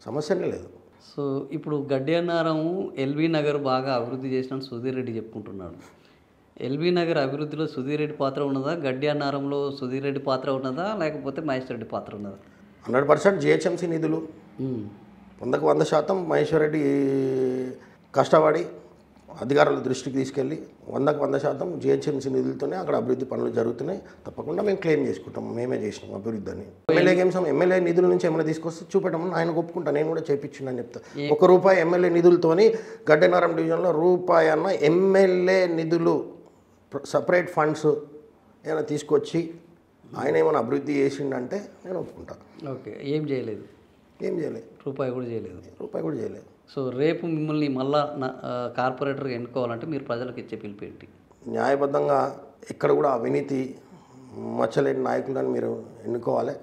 సమస్యనే లేదు. సో ఇప్పుడు గడ్డియన్నారం ఎల్బీ నగర్ బాగా అభివృద్ధి చేసిన సుధీర్ రెడ్డి చెప్పుకుంటున్నాడు. ఎల్బీ నగర్ అభివృద్ధిలో సుధీర్ రెడ్డి పాత్ర ఉన్నదా, గడ్డియన్నారంలో సుధీర్ రెడ్డి పాత్ర ఉన్నదా, లేకపోతే మహేశ్వర్ రెడ్డి పాత్ర ఉన్నదా? 100% జిహెచ్ఎంసీ నిధులు 100% మహేశ్వర్ రెడ్డి కష్టపడి అధికారుల దృష్టికి తీసుకెళ్ళి 100% జిహెచ్ఎంసీ నిధులతోనే అక్కడ అభివృద్ధి పనులు జరుగుతున్నాయి. తప్పకుండా మేము క్లెయిమ్ చేసుకుంటాం, మేమే చేసినాం అభివృద్ధి అని. ఎమ్మెల్యే నిధుల నుంచి ఏమైనా తీసుకొస్తే చూపెట్టమని ఆయన ఒప్పుకుంటా, నేను కూడా చేయించిందని చెప్తా. ₹1 ఎమ్మెల్యే నిధులతోని గడ్డెనారం డివిజన్లో రూపాయి అన్న ఎమ్మెల్యే నిధులు సపరేట్ ఫండ్స్ ఏమైనా తీసుకొచ్చి ఆయన ఏమైనా అభివృద్ధి చేసిండంటే నేను ఒప్పుకుంటాను. ఓకే, ఏం చేయలేదు, రూపాయి కూడా చేయలేదు. సో రేపు మిమ్మల్ని మళ్ళా కార్పొరేటర్గా ఎన్నుకోవాలంటే మీరు ప్రజలకు ఇచ్చే పిలుపు ఏంటి? న్యాయబద్ధంగా ఎక్కడ కూడా అవినీతి మచ్చలేని నాయకులను మీరు ఎన్నుకోవాలి.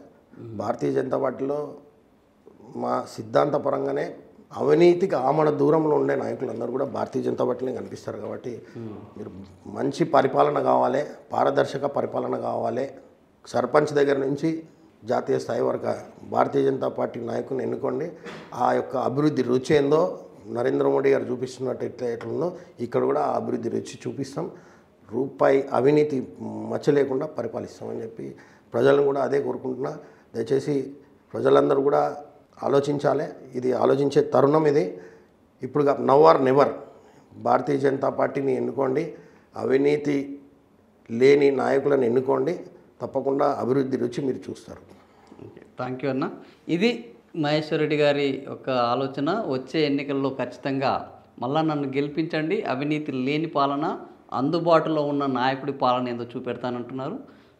భారతీయ జనతా పార్టీలో మా సిద్ధాంతపరంగానే అవినీతికి ఆమడ దూరంలో ఉండే నాయకులందరూ కూడా భారతీయ జనతా పార్టీలో కనిపిస్తారు. కాబట్టి మీరు మంచి పరిపాలన కావాలి, పారదర్శక పరిపాలన కావాలి. సర్పంచ్ దగ్గర నుంచి జాతీయ స్థాయి వరకు భారతీయ జనతా పార్టీ నాయకుని ఎన్నుకోండి. ఆ యొక్క అభివృద్ధి రుచి ఏందో నరేంద్ర మోడీ గారు చూపిస్తున్నట్టు ఎట్లుందో ఇక్కడ కూడా ఆ అభివృద్ధి రుచి చూపిస్తాం. రూపాయి అవినీతి మచ్చ లేకుండా పరిపాలిస్తామని చెప్పి ప్రజలను కూడా అదే కోరుకుంటున్నా. దయచేసి ప్రజలందరూ కూడా ఆలోచించాలి. ఇది ఆలోచించే తరుణం ఇది. ఇప్పుడు now are never. Bharatiya Janata పార్టీని ఎన్నుకోండి, అవినీతి లేని నాయకులను ఎన్నుకోండి. తప్పకుండా అభివృద్ధి రుచి మీరు చూస్తారు. థ్యాంక్ యూ అన్న. ఇది మహేశ్వర్ రెడ్డి గారి ఒక ఆలోచన. వచ్చే ఎన్నికల్లో ఖచ్చితంగా మళ్ళా నన్ను గెలిపించండి, అవినీతి లేని పాలన, అందుబాటులో ఉన్న నాయకుడి పాలన ఏదో చూపెడతానంటున్నారు.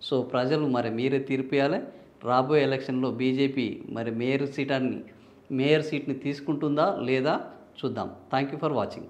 సో ప్రజలు మరి మీరే తీర్పియాలి. రాబోయే ఎలక్షన్లో బీజేపీ మరి మేయర్ సీట్ని తీసుకుంటుందా లేదా చూద్దాం. Thank you for watching.